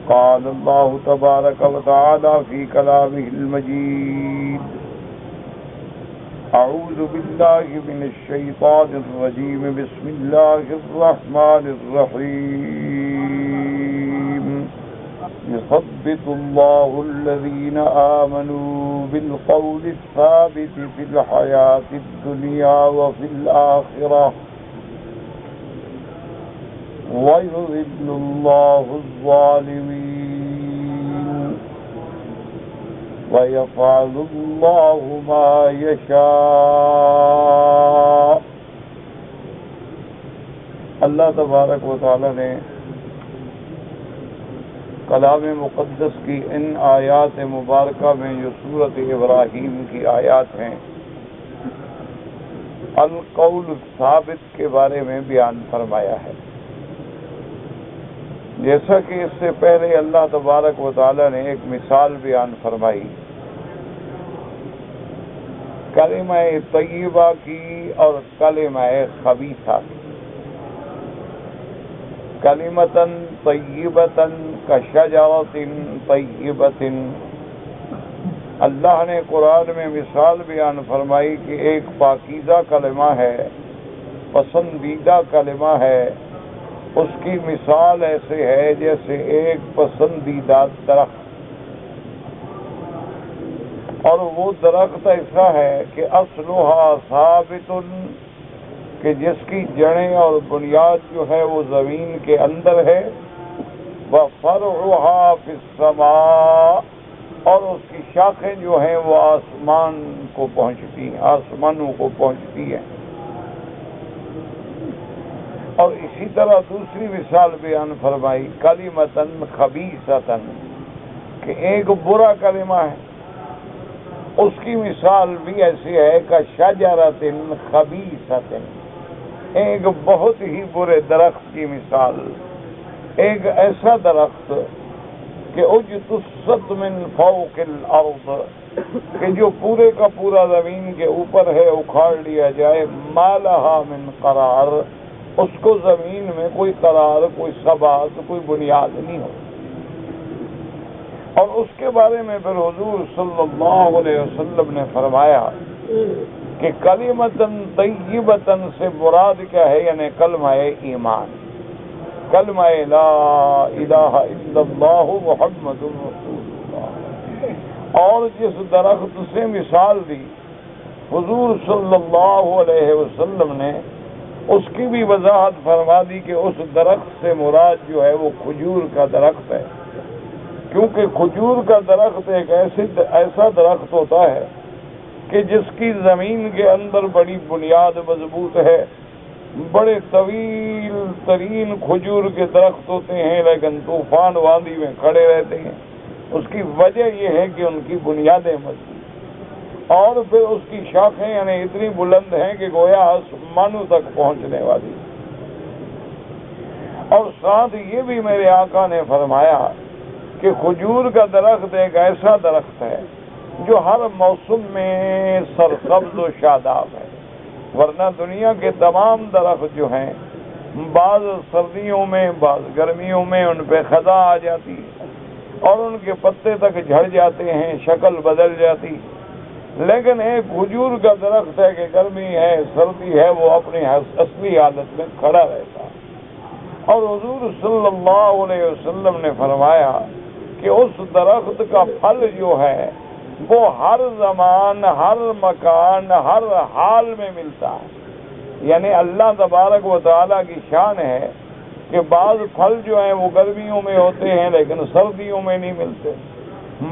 قال الله تبارك وتعالى في كلامه المجيد: أعوذ بالله من الشيطان الرجيم. بسم الله الرحمن الرحيم. يثبت الله الذين آمنوا بالقول الثابت في الحياة الدنيا وفي الآخرة ويذل الله الظالمين ويفعل الله ما يشاء. اللہ تبارک و تعالی نے کلام مقدس کی ان آیات مبارکہ میں جو سورۃ ابراہیم کی آیات ہیں، القول الثابت کے بارے میں بیان فرمایا ہے. جیسا کہ اس سے پہلے اللہ تبارک و تعالی نے ایک مثال بیان فرمائی کلمہ طیبہ کی اور کلمہ خبیثہ کی. کلمۃ طیبۃ کشجرۃ طیبۃ. اللہ نے قرآن میں مثال بیان فرمائی کہ ایک پاکیزہ کلمہ ہے، پسندیدہ کلمہ ہے. اس کی مثال ایسے ہے جیسے ایک پسندیدہ درخت، اور وہ درخت ایسا ہے کہ اصلها ثابت، کہ جس کی جڑیں اور بنیاد جو ہے وہ زمین کے اندر ہے، وفرعها فی السماء، اور اس کی شاخیں جو ہیں وہ آسمان کو پہنچتی ہیں، آسمانوں کو پہنچتی ہیں. اور اسی طرح دوسری مثال بیان فرمائی کلمۃ خبیثۃ، کہ ایک برا کلمہ ہے، اس کی مثال بھی ایسی ہے کہ شجرۃ خبیثۃ، ایک بہت ہی برے درخت کی مثال. ایک ایسا درخت کہ اجتثت من فوق الارض، کہ جو پورے کا پورا زمین کے اوپر ہے، اکھاڑ لیا جائے. ما لها من قرار، اس کو زمین میں کوئی قرار، کوئی ثبات، کوئی بنیاد نہیں ہو. اور اس کے بارے میں پھر حضور صلی اللہ علیہ وسلم نے فرمایا کہ کلمۃ طیبۃ سے مراد کیا ہے، یعنی کلمہ ایمان، کلمہ لا الہ الا اللہ محمد رسول اللہ. اور جس درخت سے مثال دی حضور صلی اللہ علیہ وسلم نے، اس کی بھی وضاحت فرما دی کہ اس درخت سے مراد جو ہے وہ کھجور کا درخت ہے. کیونکہ کھجور کا درخت ایک ایسا درخت ہوتا ہے کہ جس کی زمین کے اندر بڑی بنیاد مضبوط ہے. بڑے طویل ترین کھجور کے درخت ہوتے ہیں، لیکن طوفان واندی میں کھڑے رہتے ہیں. اس کی وجہ یہ ہے کہ ان کی بنیادیں مضبوط، اور پھر اس کی شاخیں یعنی اتنی بلند ہیں کہ گویا آسمانوں تک پہنچنے والی. اور ساتھ یہ بھی میرے آقا نے فرمایا کہ کھجور کا درخت ایک ایسا درخت ہے جو ہر موسم میں سرسبز و شاداب ہے. ورنہ دنیا کے تمام درخت جو ہیں، بعض سردیوں میں بعض گرمیوں میں ان پہ خزاں آ جاتی ہے اور ان کے پتے تک جھڑ جاتے ہیں، شکل بدل جاتی. لیکن ایک کھجور کا درخت ہے کہ گرمی ہے، سردی ہے، وہ اپنی اصلی حالت میں کھڑا رہتا. اور حضور صلی اللہ علیہ وسلم نے فرمایا کہ اس درخت کا پھل جو ہے وہ ہر زمان، ہر مکان، ہر حال میں ملتا ہے. یعنی اللہ تبارک و تعالیٰ کی شان ہے کہ بعض پھل جو ہیں وہ گرمیوں میں ہوتے ہیں لیکن سردیوں میں نہیں ملتے.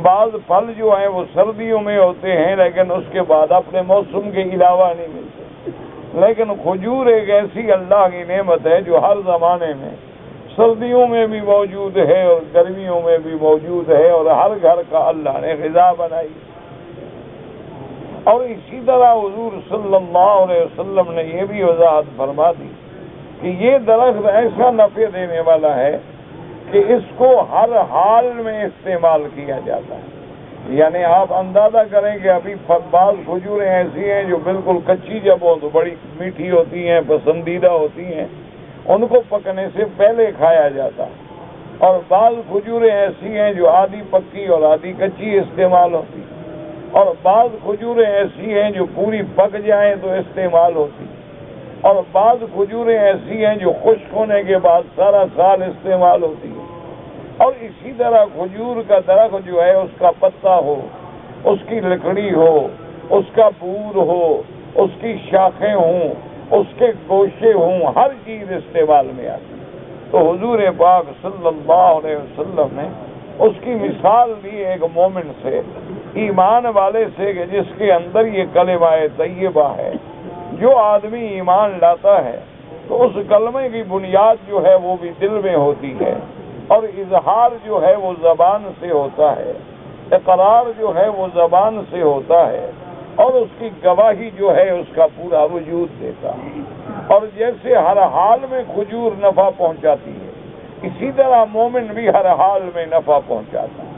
بعض پھل جو ہیں وہ سردیوں میں ہوتے ہیں لیکن اس کے بعد اپنے موسم کے علاوہ نہیں ملتے. لیکن کھجور ایک ایسی اللہ کی نعمت ہے جو ہر زمانے میں، سردیوں میں بھی موجود ہے اور گرمیوں میں بھی موجود ہے، اور ہر گھر کا اللہ نے غذا بنائی. اور اسی طرح حضور صلی اللہ علیہ وسلم نے یہ بھی وضاحت فرما دی کہ یہ درخت ایسا نفع دینے والا ہے کہ اس کو ہر حال میں استعمال کیا جاتا ہے. یعنی آپ اندازہ کریں کہ ابھی بعض کھجوریں ایسی ہیں جو بالکل کچی جب ہو تو بڑی میٹھی ہوتی ہیں، پسندیدہ ہوتی ہیں، ان کو پکنے سے پہلے کھایا جاتا ہے. اور بعض کھجوریں ایسی ہیں جو آدھی پکی اور آدھی کچی استعمال ہوتی، اور بعض کھجوریں ایسی ہیں جو پوری پک جائیں تو استعمال ہوتی، اور بعض کھجوریں ایسی ہیں جو خشک ہونے کے بعد سارا سال استعمال ہوتی ہے۔ اور اسی طرح کھجور کا درخت جو ہے، اس کا پتا ہو، اس کی لکڑی ہو، اس کا بور ہو، اس کی شاخیں ہوں، اس کے گوشے ہوں، ہر چیز استعمال میں آتی ہے۔ تو حضور پاک صلی اللہ علیہ وسلم نے اس کی مثال دی ایک مومن سے، ایمان والے سے، کہ جس کے اندر یہ کلمہ طیبہ ہے۔ جو آدمی ایمان لاتا ہے تو اس کلمے کی بنیاد جو ہے وہ بھی دل میں ہوتی ہے، اور اظہار جو ہے وہ زبان سے ہوتا ہے، اقرار جو ہے وہ زبان سے ہوتا ہے، اور اس کی گواہی جو ہے اس کا پورا وجود دیتا ہے۔ اور جیسے ہر حال میں کھجور نفع پہنچاتی ہے، اسی طرح مومن بھی ہر حال میں نفع پہنچاتا ہے۔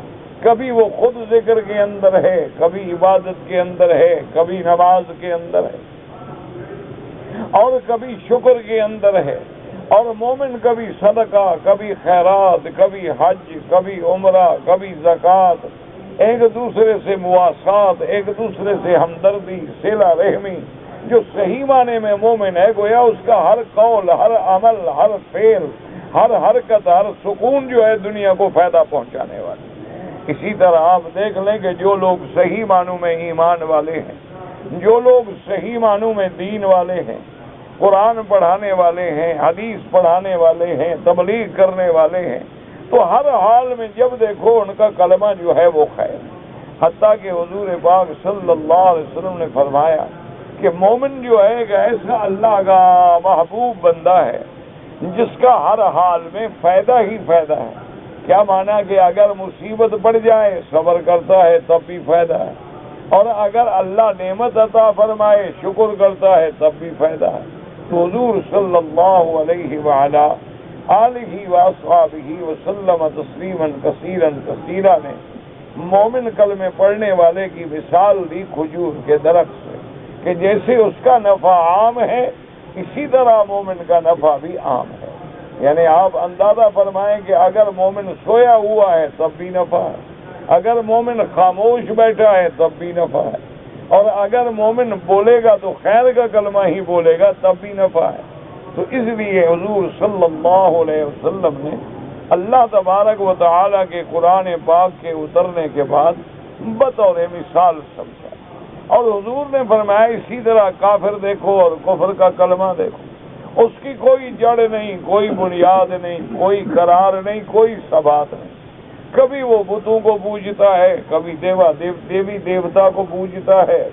کبھی وہ خود ذکر کے اندر ہے، کبھی عبادت کے اندر ہے، کبھی نماز کے اندر ہے، اور کبھی شکر کے اندر ہے۔ اور مومن کبھی صدقہ، کبھی خیرات، کبھی حج، کبھی عمرہ، کبھی زکوٰۃ، ایک دوسرے سے مواسات، ایک دوسرے سے ہمدردی، صلہ رحمی۔ جو صحیح معنی میں مومن ہے، گویا اس کا ہر قول، ہر عمل، ہر فعل، ہر حرکت، ہر سکون جو ہے دنیا کو فائدہ پہنچانے والی۔ اسی طرح آپ دیکھ لیں کہ جو لوگ صحیح معنوں میں ایمان والے ہیں، جو لوگ صحیح معنوں میں دین والے ہیں، قرآن پڑھانے والے ہیں، حدیث پڑھانے والے ہیں، تبلیغ کرنے والے ہیں، تو ہر حال میں جب دیکھو ان کا کلمہ جو ہے وہ خیر۔ حتیٰ کہ حضور پاک صلی اللہ علیہ وسلم نے فرمایا کہ مومن جو ہے ایک ایسا اللہ کا محبوب بندہ ہے جس کا ہر حال میں فائدہ ہی فائدہ ہے۔ کیا مانا کہ اگر مصیبت پڑ جائے صبر کرتا ہے تب بھی فائدہ ہے، اور اگر اللہ نعمت عطا فرمائے شکر کرتا ہے تب بھی فائدہ ہے۔ تو حضور صلی اللہ علیہ وآلہ آلہ واصحابہ وسلم تسلیما کثیرا کثیرا نے مومن کلمے پڑھنے والے کی مثال دی کھجور کے درخت سے، کہ جیسے اس کا نفع عام ہے اسی طرح مومن کا نفع بھی عام ہے۔ یعنی آپ اندازہ فرمائیں کہ اگر مومن سویا ہوا ہے تب بھی نفع ہے، اگر مومن خاموش بیٹھا ہے تب بھی نفع ہے، اور اگر مومن بولے گا تو خیر کا کلمہ ہی بولے گا تب بھی نفع ہے۔ تو اس لیے حضور صلی اللہ علیہ وسلم نے اللہ تبارک و تعالی کے قرآن پاک کے اترنے کے بعد بطور مثال سمجھا، اور حضور نے فرمایا اسی طرح کافر دیکھو اور کفر کا کلمہ دیکھو، اس کی کوئی جڑ نہیں، کوئی بنیاد نہیں، کوئی قرار نہیں، کوئی ثبات نہیں۔ کبھی وہ بتوں کو پوجتا ہے، کبھی دیوی دیوتا کو پوجتا ہے،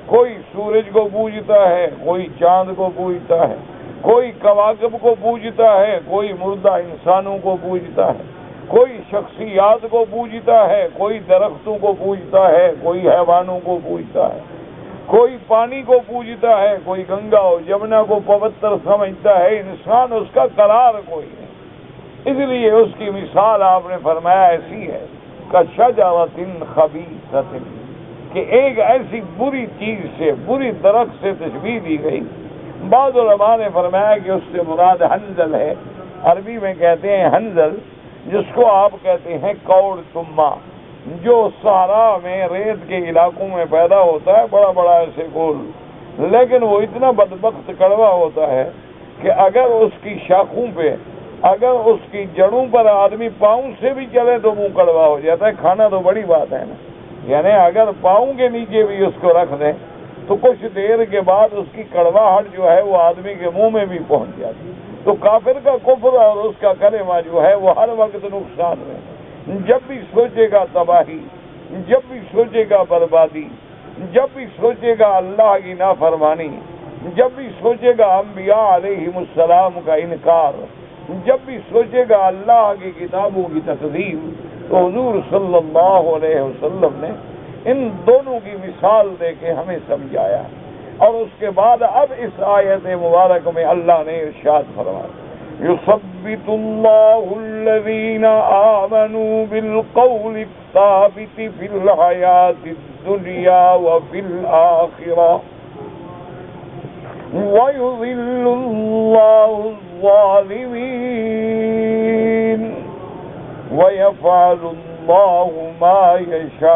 کوئی سورج کو پوجتا ہے، کوئی چاند کو پوجتا ہے، کوئی کواکب کو پوجتا ہے، کوئی مردہ انسانوں کو پوجتا ہے، کوئی شخصیات کو پوجتا ہے، کوئی درختوں کو پوجتا ہے، کوئی حیوانوں کو پوجتا ہے، کوئی پانی کو پوجتا ہے، کوئی گنگا اور جمنا کو پوتر سمجھتا ہے۔ انسان اس کا قرار کوئی نہیں، اس لیے اس کی مثال آپ نے فرمایا ایسی ہے کشجرۃ خبیثۃ، کہ ایک ایسی بری چیز سے، بری درخت سے تشبیہ دی گئی۔ بعض علماء نے فرمایا کہ اس سے مراد حنظل ہے، عربی میں کہتے ہیں حنظل، جس کو آپ کہتے ہیں کوڑ تما، جو صحرا میں ریت کے علاقوں میں پیدا ہوتا ہے، بڑا بڑا ایسے گول، لیکن وہ اتنا بدبخت کڑوا ہوتا ہے کہ اگر اس کی شاخوں پہ، اگر اس کی جڑوں پر آدمی پاؤں سے بھی چلے تو منہ کڑوا ہو جاتا ہے۔ کھانا تو بڑی بات ہے نا، یعنی اگر پاؤں کے نیچے بھی اس کو رکھ دیں تو کچھ دیر کے بعد اس کی کڑواہٹ جو ہے وہ آدمی کے منہ میں بھی پہنچ جاتی ہے۔ تو کافر کا کفر اور اس کا کلمہ جو ہے وہ ہر وقت نقصان میں، جب بھی سوچے گا تباہی، جب بھی سوچے گا بربادی، جب بھی سوچے گا اللہ کی نافرمانی، جب بھی سوچے گا انبیاء علیہم السلام کا انکار، جب بھی سوچے گا اللہ کی کتابوں کی تکذیب، تو حضور صلی اللہ علیہ وسلم نے ان دونوں کی مثال دے کے ہمیں سمجھایا۔ اور اس کے بعد اب اس آیت مبارک میں اللہ نے ارشاد فرمایا یثبت اللہ الذین آمنوا بالقول الثابت فی الحیاۃ الدنیا وفی الآخرہ وَيُضِلُّ اللَّهُ الظَّالِمِينَ۔ وَيَفْعَلُ اللَّهُ مَا يَشَاءُ۔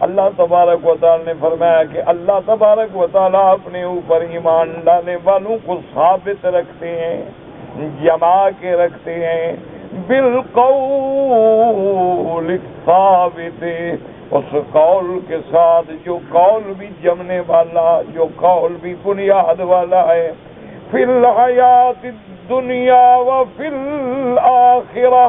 اللہ تبارک و تعالی نے فرمایا کہ اللہ تبارک و تعالی اپنے اوپر ایمان لانے والوں کو ثابت رکھتے ہیں، جما کے رکھتے ہیں، بالقول الثابت، اس قول کے ساتھ جو قول بھی جمنے والا، جو قول بھی بنیاد والا ہے، فی الحیات الدنیا و فی الآخرہ۔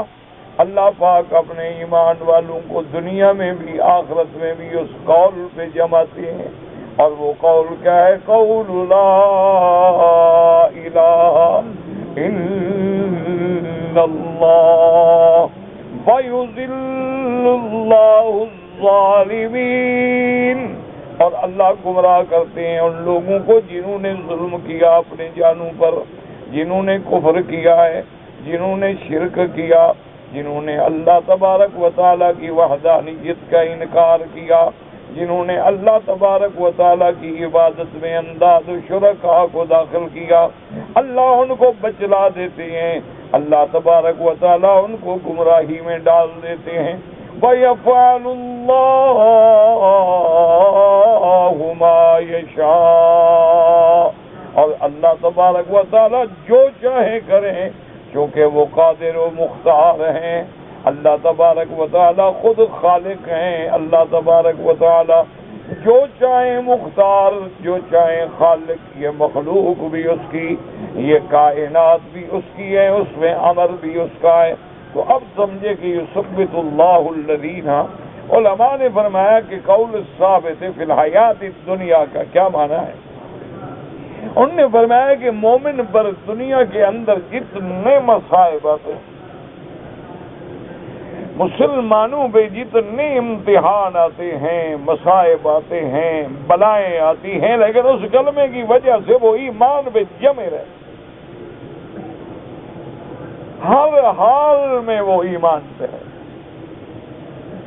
اللہ پاک اپنے ایمان والوں کو دنیا میں بھی آخرت میں بھی اس قول پہ جماتے ہیں، اور وہ قول کیا ہے؟ قول لا الہ الا اللہ وَيُذِلُّ اللَّهُ الظَّالِمِينَ۔ اور اللہ گمراہ کرتے ہیں ان لوگوں کو جنہوں نے ظلم کیا اپنے جانوں پر، جنہوں نے کفر کیا ہے، جنہوں نے شرک کیا، جنہوں نے اللہ تبارک و تعالیٰ کی وحدانیت کا انکار کیا، جنہوں نے اللہ تبارک و تعالیٰ کی عبادت میں انداز و شرکا کو داخل کیا، اللہ ان کو بچلا دیتے ہیں، اللہ تبارک و تعالیٰ ان کو گمراہی میں ڈال دیتے ہیں۔ وَيَفْعَلُ اللَّهُ مَا يَشَاءُ، اور اللہ تبارک و تعالیٰ جو چاہے کریں، کیونکہ وہ قادر و مختار ہیں۔ اللہ تبارک و تعالیٰ خود خالق ہیں، اللہ تبارک و تعالیٰ جو چاہیں مختار، جو چاہیں خالق، یہ مخلوق بھی اس کی، یہ کائنات بھی اس کی ہے، اس میں امر بھی اس کا ہے۔ تو اب سمجھے کہ یثبت اللہ الذین، علماء نے فرمایا کہ قول ثابت فی الحیات الدنیا کا کیا معنی ہے؟ انہوں نے فرمایا کہ مومن پر دنیا کے اندر جتنے مصائب آتے ہیں، مسلمانوں پہ جتنے امتحان آتے ہیں، مصائب آتے ہیں، بلائیں آتی ہیں، لیکن اس کلمے کی وجہ سے وہ ایمان پہ جمے رہے، ہر حال میں وہ ایمان پہ ہے۔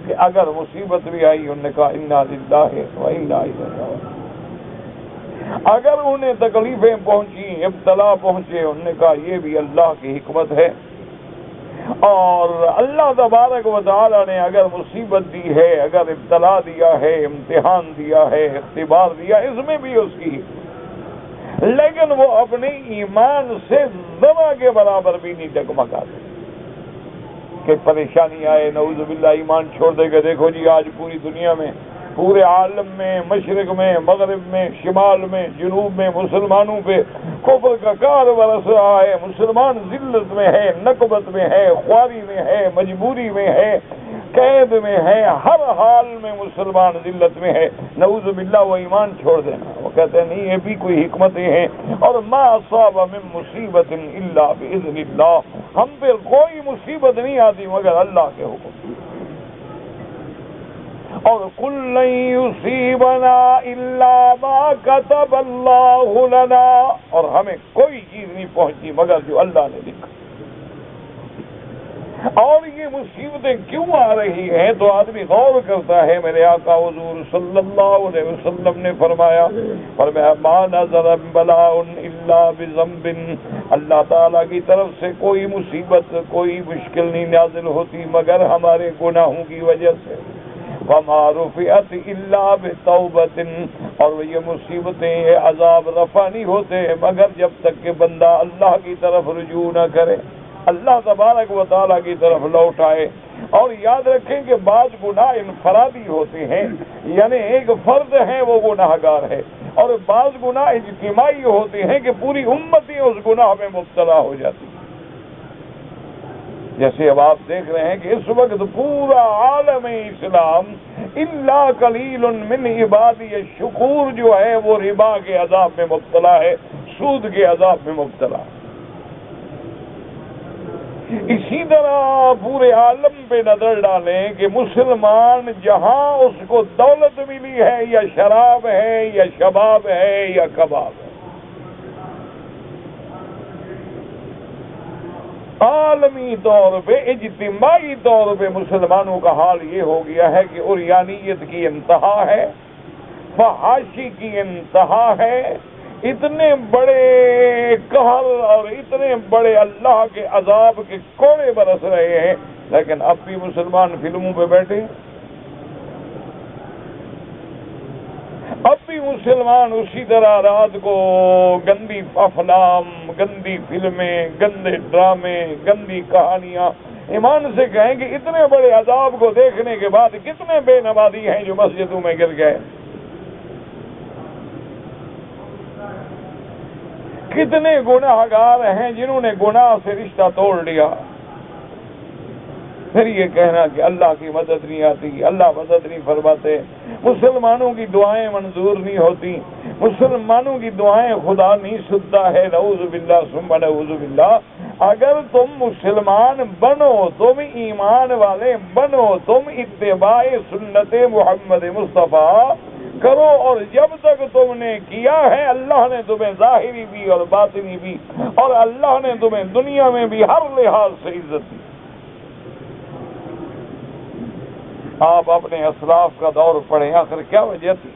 کہ اگر مصیبت بھی آئی، انہوں نے کہا انا للہ و انا الیہ راجعون۔ اگر انہیں تکلیفیں پہنچی، ابتلا پہنچے، انہوں نے کہا یہ بھی اللہ کی حکمت ہے، اور اللہ تبارک و تعالی نے اگر مصیبت دی ہے، اگر ابتلا دیا ہے، امتحان دیا ہے، اختبار دیا، اس میں بھی اس کی، لیکن وہ اپنے ایمان سے ذرہ کے برابر بھی نہیں ڈگمگاتے کہ پریشانی آئے نعوذ باللہ ایمان چھوڑ دے گا۔ دیکھو جی آج پوری دنیا میں، پورے عالم میں، مشرق میں، مغرب میں، شمال میں، جنوب میں مسلمانوں پہ کفر کا کار برس رہا ہے، مسلمان ذلت میں ہے، نکبت میں ہے، خواری میں ہے، مجبوری میں ہے، قید میں ہے، ہر حال میں مسلمان ذلت میں ہے، نعوذ باللہ وہ ایمان چھوڑ دینا۔ وہ کہتے ہیں نہیں، یہ بھی کوئی حکمتیں ہیں، اور ما اصاب من مصیبت الا باذن اللہ، ہم پہ کوئی مصیبت نہیں آتی مگر اللہ کے حکم، اور کل یصیبنا الا ما كتب اللہ لنا، اور ہمیں کوئی چیز نہیں پہنچی مگر جو اللہ نے لکھا۔ اور یہ مصیبتیں کیوں آ رہی ہیں تو آدمی غور کرتا ہے۔ میرے آقا حضور صلی اللہ علیہ وسلم نے فرمایا ما نزل بلاء الا بذنب، اللہ تعالیٰ کی طرف سے کوئی مصیبت، کوئی مشکل نہیں نازل ہوتی مگر ہمارے گناہوں کی وجہ سے۔ وما رفعت الا بتوبۃ، اور یہ مصیبتیں، یہ عذاب رفع نہیں ہوتے مگر جب تک کہ بندہ اللہ کی طرف رجوع نہ کرے، اللہ تبارک و تعالیٰ کی طرف لوٹ آئے۔ اور یاد رکھیں کہ بعض گناہ انفرادی ہوتے ہیں، یعنی ایک فرد ہے وہ گناہ گار ہے، اور بعض گناہ اجتماعی ہوتے ہیں کہ پوری امت ہی اس گناہ میں مبتلا ہو جاتی ہے۔ جیسے اب آپ دیکھ رہے ہیں کہ اس وقت پورا عالم اسلام الا قلیل من عبادی الشکور جو ہے وہ ربا کے عذاب میں مبتلا ہے، سود کے عذاب میں مبتلا ہے۔ اسی طرح پورے عالم پہ نظر ڈالیں کہ مسلمان جہاں اس کو دولت ملی ہے، یا شراب ہے، یا شباب ہے، یا کباب ہے، عالمی طور پہ، اجتماعی طور پہ مسلمانوں کا حال یہ ہو گیا ہے کہ عریانیت کی انتہا ہے، فحاشی کی انتہا ہے، اتنے بڑے قہر اور اتنے بڑے اللہ کے عذاب کے کوڑے برس رہے ہیں، لیکن اب بھی مسلمان فلموں پہ بیٹھے ہیں، اب بھی مسلمان اسی طرح رات کو گندی افلام، گندی فلمیں، گندے ڈرامے، گندی کہانیاں۔ ایمان سے کہیں کہ اتنے بڑے عذاب کو دیکھنے کے بعد کتنے بے نمازی ہیں جو مسجدوں میں گر گئے، کتنے گناہ گار ہیں جنہوں نے گناہ سے رشتہ توڑ لیا۔ پھر یہ کہنا کہ اللہ کی مدد نہیں آتی، اللہ مدد نہیں فرماتے، مسلمانوں کی دعائیں منظور نہیں ہوتی، مسلمانوں کی دعائیں خدا نہیں سنتا ہے، نعوذ باللہ ثم نعوذ باللہ۔ اگر تم مسلمان بنو، تم ایمان والے بنو، تم اتباع سنت محمد مصطفیٰ کرو، اور جب تک تم نے کیا ہے اللہ نے تمہیں ظاہری بھی اور باطنی بھی، اور اللہ نے تمہیں دنیا میں بھی ہر لحاظ سے عزت دی۔ آپ اپنے اسلاف کا دور پڑھیں، آخر کیا وجہ تھی؟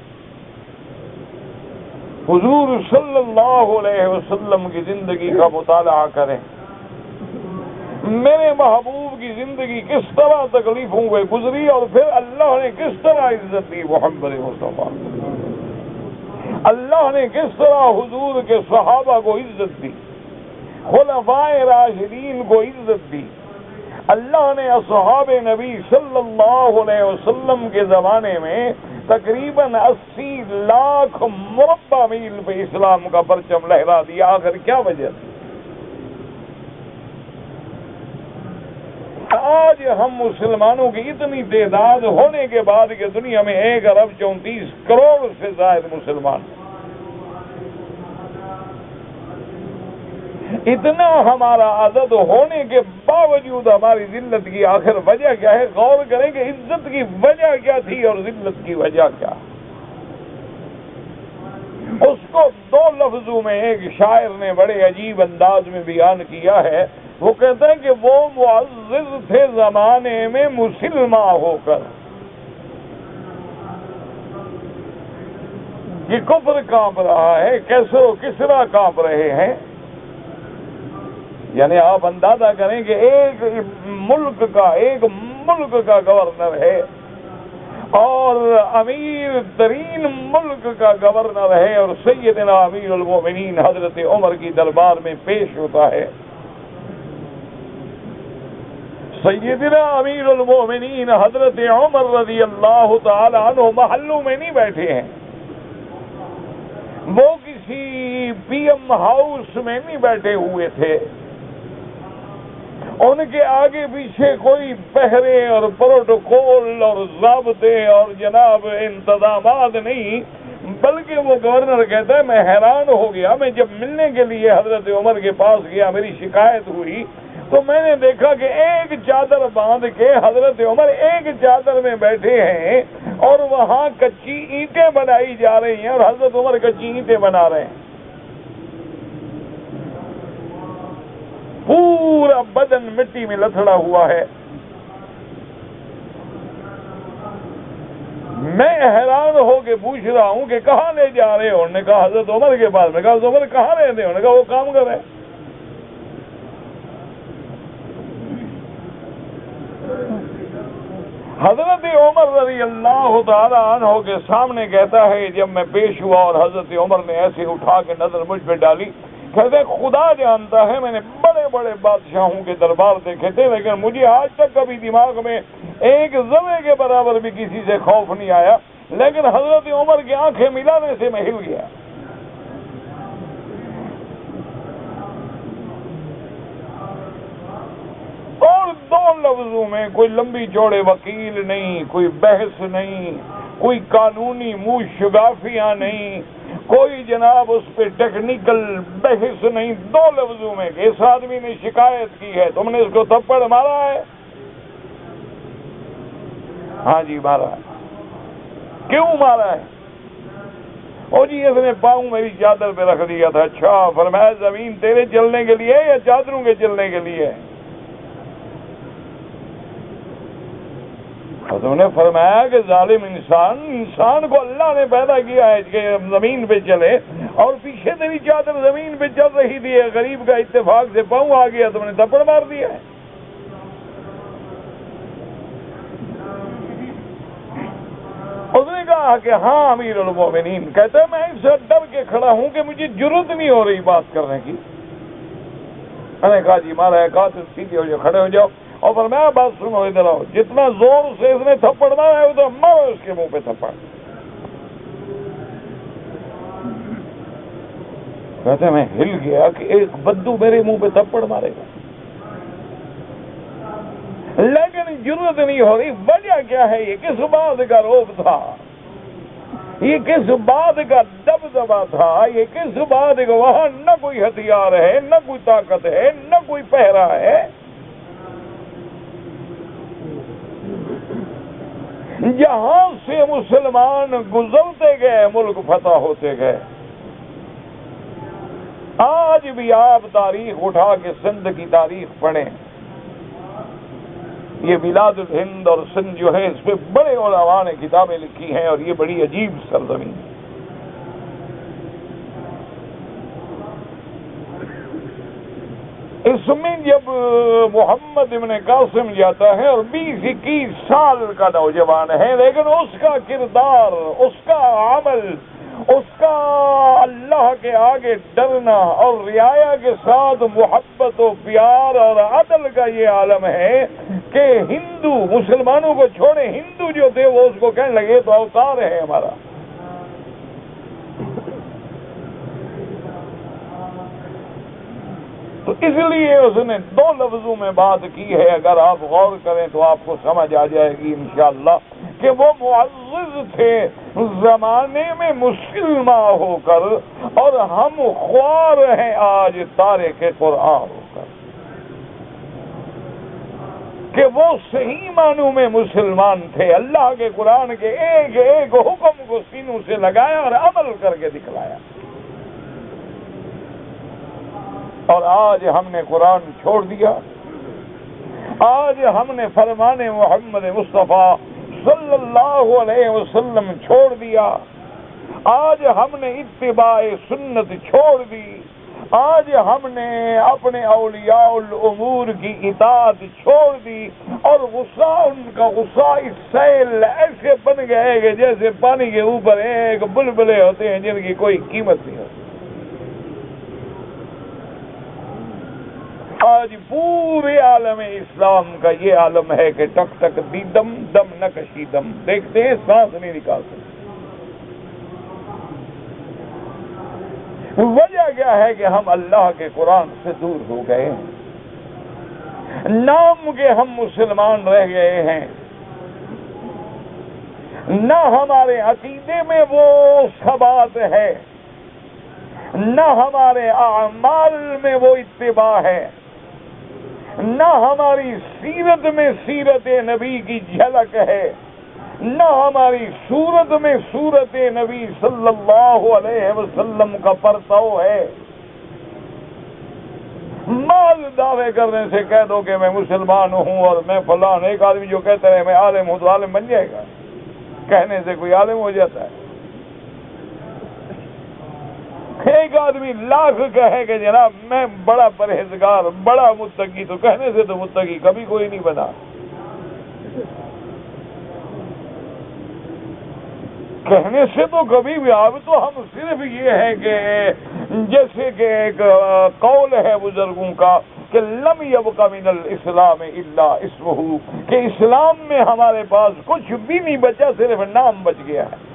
حضور صلی اللہ علیہ وسلم کی زندگی کا مطالعہ کریں، میرے محبوب کی زندگی کس طرح تکلیفوں میں گزری اور پھر اللہ نے کس طرح عزت دی محمد مصطفیٰ، اللہ نے کس طرح حضور کے صحابہ کو عزت دی، خلفائے راشدین کو عزت دی۔ اللہ نے اصحاب نبی صلی اللہ علیہ وسلم کے زمانے میں تقریباً 80 لاکھ مربع میل پہ اسلام کا پرچم لہرا دیا۔ آخر کیا وجہ تھی؟ آج ہم مسلمانوں کی اتنی تعداد ہونے کے بعد کہ دنیا میں 1 ارب 34 کروڑ سے زائد مسلمان، اتنا ہمارا عدد ہونے کے باوجود ہماری ذلت کی آخر وجہ کیا ہے؟ غور کریں کہ عزت کی وجہ کیا تھی اور ذلت کی وجہ کیا۔ اس کو 2 لفظوں میں ایک شاعر نے بڑے عجیب انداز میں بیان کیا ہے۔ وہ کہتے ہیں کہ وہ معزز تھے زمانے میں مسلمہ ہو کر، یہ کفر کانپ رہا ہے، کیسر و کسرا کانپ رہے ہیں۔ یعنی آپ اندازہ کریں کہ ایک ملک کا گورنر ہے اور امیر ترین ملک کا گورنر ہے، اور سیدنا امیر المومنین حضرت عمر کی دربار میں پیش ہوتا ہے۔ سیدنا امیر المومنین حضرت عمر رضی اللہ تعالی عنہ محلوں میں نہیں بیٹھے ہیں، وہ کسی پی ایم ہاؤس میں نہیں بیٹھے ہوئے تھے، ان کے آگے پیچھے کوئی پہرے اور پروٹوکول اور ضابطے اور جناب انتظامات نہیں، بلکہ وہ گورنر کہتا ہے میں حیران ہو گیا، میں جب ملنے کے لیے حضرت عمر کے پاس گیا، میری شکایت ہوئی تو میں نے دیکھا کہ ایک چادر باندھ کے حضرت عمر ایک چادر میں بیٹھے ہیں اور وہاں کچی اینٹیں بنائی جا رہی ہیں اور حضرت عمر کچی اینٹیں بنا رہے ہیں، پورا بدن مٹی میں لتھڑا ہوا ہے۔ میں حیران ہو کے پوچھ رہا ہوں کہ کہاں لے جا رہے ہو؟ انہوں نے کہا حضرت عمر کے پاس۔ میں کہا حضرت عمر کہاں رہتے ہیں؟ انہوں نے کہا وہ کام کر رہے ہیں۔ حضرت عمر رضی اللہ تعالی عنہ کے سامنے کہتا ہے جب میں پیش ہوا اور حضرت عمر نے ایسے اٹھا کے نظر مجھ پہ ڈالی، کہتے خدا جانتا ہے میں نے بڑے بڑے بادشاہوں کے دربار دیکھے تھے، لیکن مجھے آج تک کبھی دماغ میں ایک ذرے کے برابر بھی کسی سے خوف نہیں آیا، لیکن حضرت عمر کی آنکھیں ملانے سے میں ہل گیا۔ اور 2 لفظوں میں کوئی لمبی چوڑے وکیل نہیں، کوئی بحث نہیں، کوئی قانونی منہ شگافیاں نہیں، کوئی جناب اس پہ ٹیکنیکل بحث نہیں، 2 لفظوں میں کہ اس آدمی نے شکایت کی ہے، تم نے اس کو تھپڑ مارا ہے؟ ہاں جی مارا ہے۔ کیوں مارا ہے؟ او جی اس نے پاؤں میری چادر پہ رکھ دیا تھا۔ اچھا، فرمایا زمین تیرے چلنے کے لیے یا چادروں کے چلنے کے لیے؟ حضرت نے فرمایا کہ ظالم انسان کو اللہ نے پیدا کیا ہے کہ زمین پہ چلے، اور پیچھے تیری چادر زمین پہ چل رہی تھی، غریب کا اتفاق سے پاؤں آ گیا، تم نے تھپڑ مار دیا ہے۔ اس نے کہا کہ ہاں امیر المومنین، کہتا ہے میں اس سے ڈر کے کھڑا ہوں کہ مجھے جرت نہیں ہو رہی بات کرنے کی۔ میں نے کہا جی مارا ہے، کہا تم سیدھے ہو جاؤ، کھڑے ہو جاؤ، اور فرمایا بات سنو، ادھر آؤ، جتنا زور سے اس نے تھپڑ مارا ہے ادھر مارو اس کے منہ پہ تھپڑ۔ کہتے میں ہل گیا کہ ایک بدو میرے منہ پہ تھپڑ مارے گا، لیکن جرت نہیں ہو رہی۔ وجہ کیا ہے؟ یہ کس بات کا روب تھا، یہ کس بات کا دبدبا تھا، یہ کس بات کا وہاں نہ کوئی ہتھیار ہے، نہ کوئی طاقت ہے، نہ کوئی پہرا ہے، جہاں سے مسلمان گزرتے گئے ملک فتح ہوتے گئے۔ آج بھی آپ تاریخ اٹھا کے سندھ کی تاریخ پڑھیں، یہ بلاد الہند اور سندھ جو ہے اس پہ بڑے علماء نے کتابیں لکھی ہیں، اور یہ بڑی عجیب سرزمین ہے۔ اس میں جب محمد ابن قاسم جاتا ہے اور 20-21 سال کا نوجوان ہے، لیکن اس کا کردار، اس کا عمل، اس کا اللہ کے آگے ڈرنا اور رعایا کے ساتھ محبت و پیار اور عدل کا یہ عالم ہے کہ ہندو مسلمانوں کو چھوڑے، ہندو جو تھے وہ اس کو کہنے لگے تو اوتار ہے ہمارا۔ تو اس لیے اس نے 2 لفظوں میں بات کی ہے، اگر آپ غور کریں تو آپ کو سمجھ آ جائے گی انشاءاللہ کہ وہ معزز تھے زمانے میں مسلمہ ہو کر، اور ہم خوار ہیں آج تارک قرآن ہو کر، کہ وہ صحیح معنوں میں مسلمان تھے، اللہ کے قرآن کے ایک ایک حکم کو سینوں سے لگایا اور عمل کر کے دکھلایا۔ اور آج ہم نے قرآن چھوڑ دیا، آج ہم نے فرمان محمد مصطفیٰ صلی اللہ علیہ وسلم چھوڑ دیا، آج ہم نے اتباع سنت چھوڑ دی، آج ہم نے اپنے اولیاء الامور کی اطاعت چھوڑ دی، اور غصہ ان کا غصہ اس سیل ایسے بن گئے کہ جیسے پانی کے اوپر ایک بلبلے ہوتے ہیں جن کی کوئی قیمت نہیں ہوتی۔ آج پورے عالم اسلام کا یہ عالم ہے کہ ٹک ٹک دیدم دم نہ کشیدم، دیکھتے ہیں سانس نہیں نکال سکتے۔ وجہ کیا ہے کہ ہم اللہ کے قرآن سے دور ہو گئے ہیں، نام کے ہم مسلمان رہ گئے ہیں، نہ ہمارے عقیدے میں وہ ثبات ہے، نہ ہمارے اعمال میں وہ اتباع ہے، نہ ہماری سیرت میں سیرت نبی کی جھلک ہے، نہ ہماری صورت میں صورت نبی صلی اللہ علیہ وسلم کا پرتو ہے۔ مال دعوے کرنے سے کہہ دو کہ میں مسلمان ہوں اور میں فلان، ایک آدمی جو کہتا ہے میں عالم ہوں تو عالم بن جائے گا؟ کہنے سے کوئی عالم ہو جاتا ہے؟ ایک آدمی لاکھ کہے کہ جناب میں بڑا پرہیزگار، بڑا متقی، تو کہنے سے تو متقی کبھی کوئی نہیں بنا۔ کہنے سے تو کبھی بھی، اب تو ہم صرف یہ ہے کہ جیسے کہ ایک قول ہے بزرگوں کا کہ لم یبق من الاسلام الا اسمہ، کہ اسلام میں ہمارے پاس کچھ بھی نہیں بچا، صرف نام بچ گیا ہے۔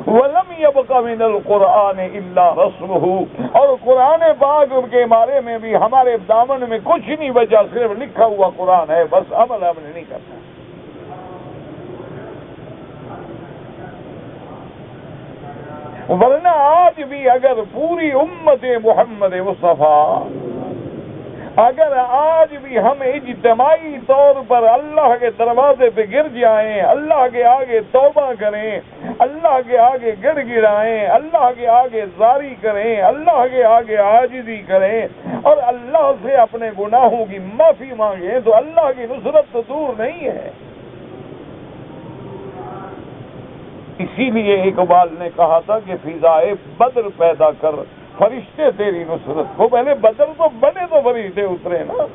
وَلَمْ يَبْقَ مِنَ الْقُرْآنِ إِلَّا رَسْمُهُ، اور قرآن پاک کے بارے میں بھی ہمارے دامن میں کچھ نہیں بچا، صرف لکھا ہوا قرآن ہے، بس عمل ہم نے نہیں کرنا۔ ورنہ آج بھی اگر پوری امت محمد مصطفیٰ، اگر آج بھی ہم اجتماعی طور پر اللہ کے دروازے پہ گر جائیں، اللہ کے آگے توبہ کریں، اللہ کے آگے گڑ گڑائیں، اللہ کے آگے زاری کریں، اللہ کے آگے عاجزی کریں، اور اللہ سے اپنے گناہوں کی معافی مانگیں، تو اللہ کی نصرت تو دور نہیں ہے۔ اسی لیے اقبال نے کہا تھا کہ فضائے بدر پیدا کر فرشتے تیری نصرت کو. پہلے بدر تو بنے تو فرشتے اترے نا.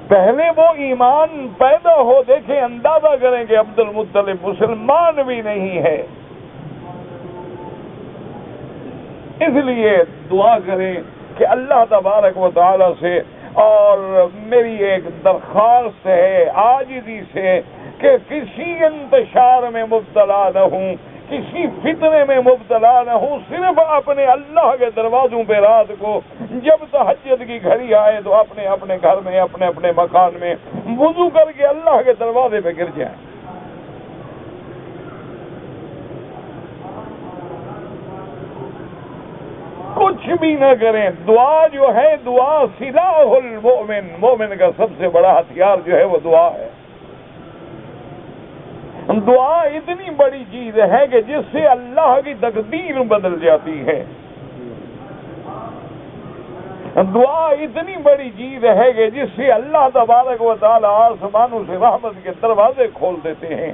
پہلے وہ ایمان پیدا ہو. دیکھیں اندازہ کریں کہ عبد المطلب مسلمان بھی نہیں ہے. اس لیے دعا کریں کہ اللہ تبارک و تعالی سے، اور میری ایک درخواست ہے عاجزی سے کہ کسی انتشار میں مبتلا نہ ہوں، کسی فتنے میں مبتلا نہ ہوں. صرف اپنے اللہ کے دروازوں پہ رات کو جب تہجد کی گھڑی آئے تو اپنے اپنے گھر میں، اپنے اپنے مکان میں وضو کر کے اللہ کے دروازے پہ گر جائیں. کچھ بھی نہ کریں. دعا جو ہے، دعا سلاح المؤمن، مومن کا سب سے بڑا ہتھیار جو ہے وہ دعا ہے. دعا اتنی بڑی چیز ہے کہ جس سے اللہ کی تقدیر بدل جاتی ہے. دعا اتنی بڑی چیز ہے کہ جس سے اللہ تبارک و تعالی آسمانوں سے رحمت کے دروازے کھول دیتے ہیں.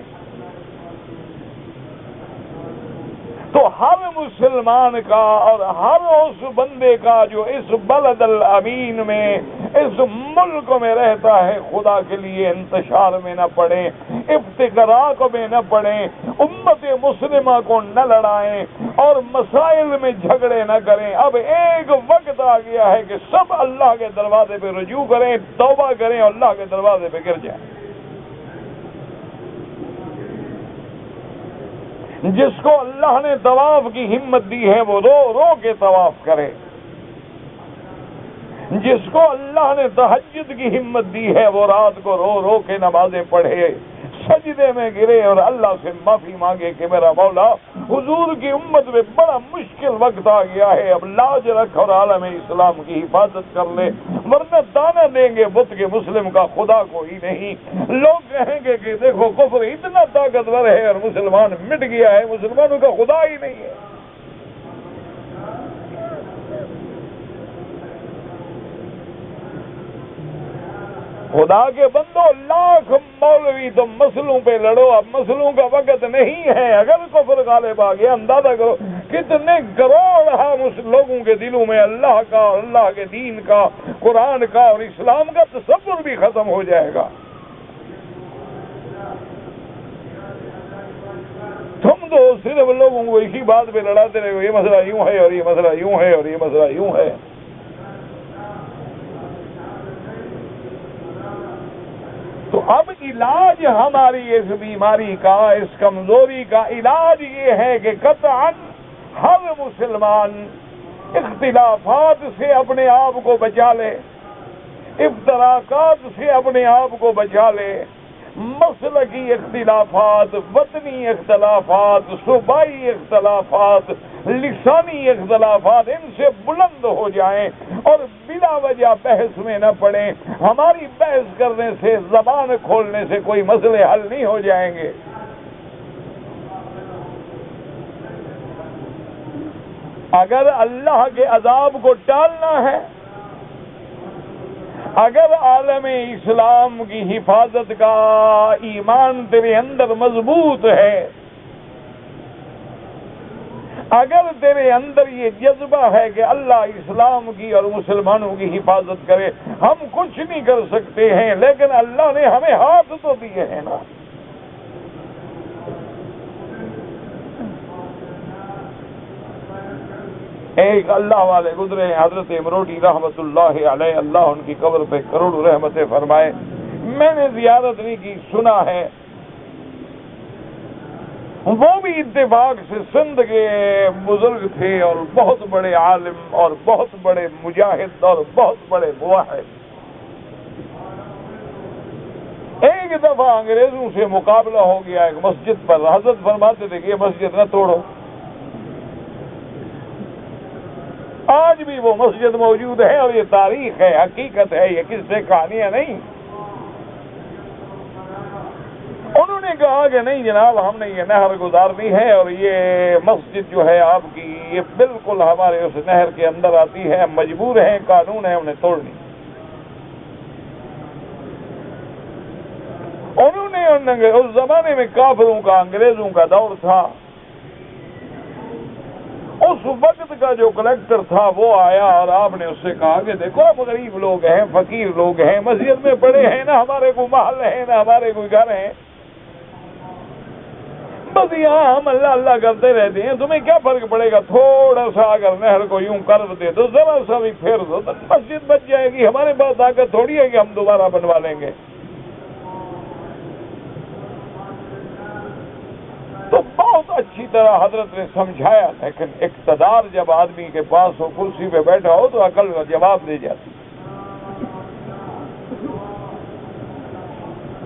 تو ہر مسلمان کا اور ہر اس بندے کا جو اس بلد الامین میں، اس ملک میں رہتا ہے، خدا کے لیے انتشار میں نہ پڑیں، افتقراء میں نہ پڑیں، امت مسلمہ کو نہ لڑائیں اور مسائل میں جھگڑے نہ کریں. اب ایک وقت آ گیا ہے کہ سب اللہ کے دروازے پہ رجوع کریں، توبہ کریں اور اللہ کے دروازے پہ گر جائیں. جس کو اللہ نے طواف کی ہمت دی ہے وہ رو رو کے طواف کرے. جس کو اللہ نے تہجد کی ہمت دی ہے وہ رات کو رو رو کے نمازیں پڑھے، سجدے میں گرے اور اللہ سے معافی مانگے کہ میرا مولا، حضور کی امت میں بڑا مشکل وقت آ گیا ہے، اب لاج رکھ اور عالم اسلام کی حفاظت کر لے، ورنہ دانا دیں گے بت کے مسلم کا خدا کوئی نہیں. لوگ کہیں گے کہ دیکھو کفر اتنا طاقتور ہے اور مسلمان مٹ گیا ہے، مسلمانوں کا خدا ہی نہیں ہے. خدا کے بندو، لاکھ مولوی تم مسلوں پہ لڑو، اب مسلوں کا وقت نہیں ہے. اگر کفر غالب آ گیا، اندازہ کرو کتنے کروڑ لوگوں کے دلوں میں اللہ کا، اللہ کے دین کا، قرآن کا اور اسلام کا تصور بھی ختم ہو جائے گا. تم تو صرف لوگوں کو اسی بات پہ لڑاتے رہے ہو، یہ مسئلہ یوں ہے اور یہ مسئلہ یوں ہے اور یہ مسئلہ یوں ہے. تو اب علاج ہماری اس بیماری کا، اس کمزوری کا علاج یہ ہے کہ قطعاً ہر مسلمان اختلافات سے اپنے آپ کو بچا لے، افتراقات سے اپنے آپ کو بچا لے. مسلکی اختلافات، وطنی اختلافات، صوبائی اختلافات، لسانی اختلافات، ان سے بلند ہو جائیں اور بلا وجہ بحث میں نہ پڑیں. ہماری بحث کرنے سے، زبان کھولنے سے کوئی مسئلے حل نہیں ہو جائیں گے. اگر اللہ کے عذاب کو ٹالنا ہے، اگر عالم اسلام کی حفاظت کا ایمان تیرے اندر مضبوط ہے، اگر تیرے اندر یہ جذبہ ہے کہ اللہ اسلام کی اور مسلمانوں کی حفاظت کرے، ہم کچھ نہیں کر سکتے ہیں لیکن اللہ نے ہمیں ہاتھ تو دیے ہیں نا. ایک اللہ والے گزرے ہیں، حضرت امروٹی رحمت اللہ علیہ، اللہ ان کی قبر پہ کروڑوں رحمتیں فرمائے. میں نے زیارت نہیں کی، سنا ہے. وہ بھی اتفاق سے سندھ کے بزرگ تھے اور بہت بڑے عالم اور بہت بڑے مجاہد اور بہت بڑے موحد. ایک دفعہ انگریزوں سے مقابلہ ہو گیا ایک مسجد پر. حضرت فرماتے تھے کہ یہ مسجد نہ توڑو. آج بھی وہ مسجد موجود ہے اور یہ تاریخ ہے، حقیقت ہے، یہ کس سے کہانیاں نہیں. انہوں نے کہا کہ نہیں جناب، ہم نے یہ نہر گزارنی ہے اور یہ مسجد جو ہے آپ کی، یہ بالکل ہمارے اس نہر کے اندر آتی ہے، مجبور ہیں، قانون ہے انہیں توڑنی. اس زمانے میں کافروں کا، انگریزوں کا دور تھا. اس وقت کا جو کلیکٹر تھا وہ آیا اور آپ نے اس سے کہا کہ دیکھو آپ غریب لوگ ہیں، فقیر لوگ ہیں، مسجد میں پڑے ہیں، نہ ہمارے کوئی محل ہے، نہ ہمارے کوئی گھر ہیں، بس یہاں ہم اللہ اللہ کرتے رہتے ہیں، تمہیں کیا فرق پڑے گا؟ تھوڑا سا اگر نہر کو یوں قرض دے دو، ذرا سا بھی پھیر دو تو مسجد بچ جائے گی. ہمارے پاس طاقت تھوڑی ہے کہ ہم دوبارہ بنوا لیں گے. تو بہت اچھی طرح حضرت نے سمجھایا، لیکن اقتدار جب آدمی کے پاس ہو، کرسی پہ بیٹھا ہو، تو عقل کا جواب دے جاتی.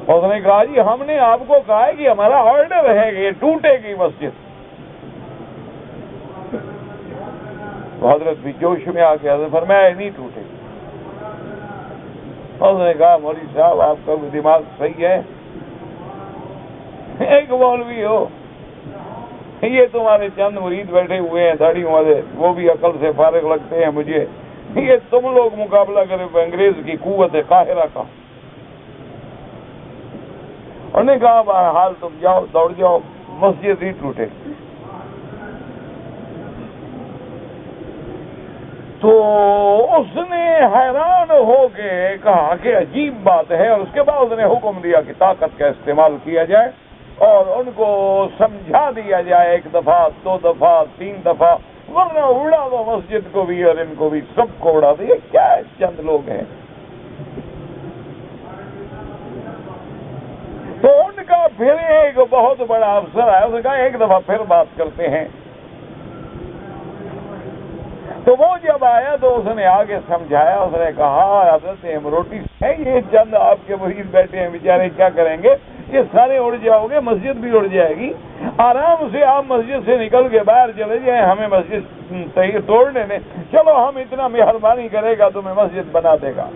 اس نے کہا جی ہم نے آپ کو کہا ہے کہ ہمارا آرڈر ہے کہ یہ ٹوٹے گی مسجد. تو حضرت بھی جوش میں آ کے حضرت فرمایا نہیں ٹوٹے گی. اس نے کہا مولوی صاحب آپ کا دماغ صحیح ہے، ایک مولوی ہو، یہ تمہارے چند مرید بیٹھے ہوئے ہیں داڑھیوں والے، وہ بھی عقل سے فارغ لگتے ہیں مجھے، یہ تم لوگ مقابلہ کرو انگریز کی قوت قاہرہ کا. انہوں نے کہا بہرحال تم جاؤ، دوڑ جاؤ، مسجد ہی ٹوٹے. تو اس نے حیران ہو کے کہا کہ عجیب بات ہے، اور اس کے بعد اس نے حکم دیا کہ طاقت کا استعمال کیا جائے اور ان کو سمجھا دیا جائے 1 دفعہ 2 دفعہ 3 دفعہ، ورنہ اڑا دو مسجد کو بھی اور ان کو بھی، سب کو اڑا دو. یہ کیا ہے؟ چند لوگ ہیں. تو ان کا پھر ایک بہت بڑا افسر ہے، اس نے کہا 1 دفعہ پھر بات کرتے ہیں. تو وہ جب آیا تو اس نے آگے سمجھایا، اس نے کہا حضرت روٹی ہے، یہ چند آپ کے مرید بیٹھے ہیں بیچارے، کیا کریں گے؟ یہ سارے اڑ جاؤ گے، مسجد بھی اڑ جائے گی. آرام سے آپ مسجد سے نکل کے باہر چلے جائیں، ہمیں مسجد صحیح توڑنے دیں، چلو ہم اتنا مہربانی کرے گا تمہیں مسجد بنا دے گا.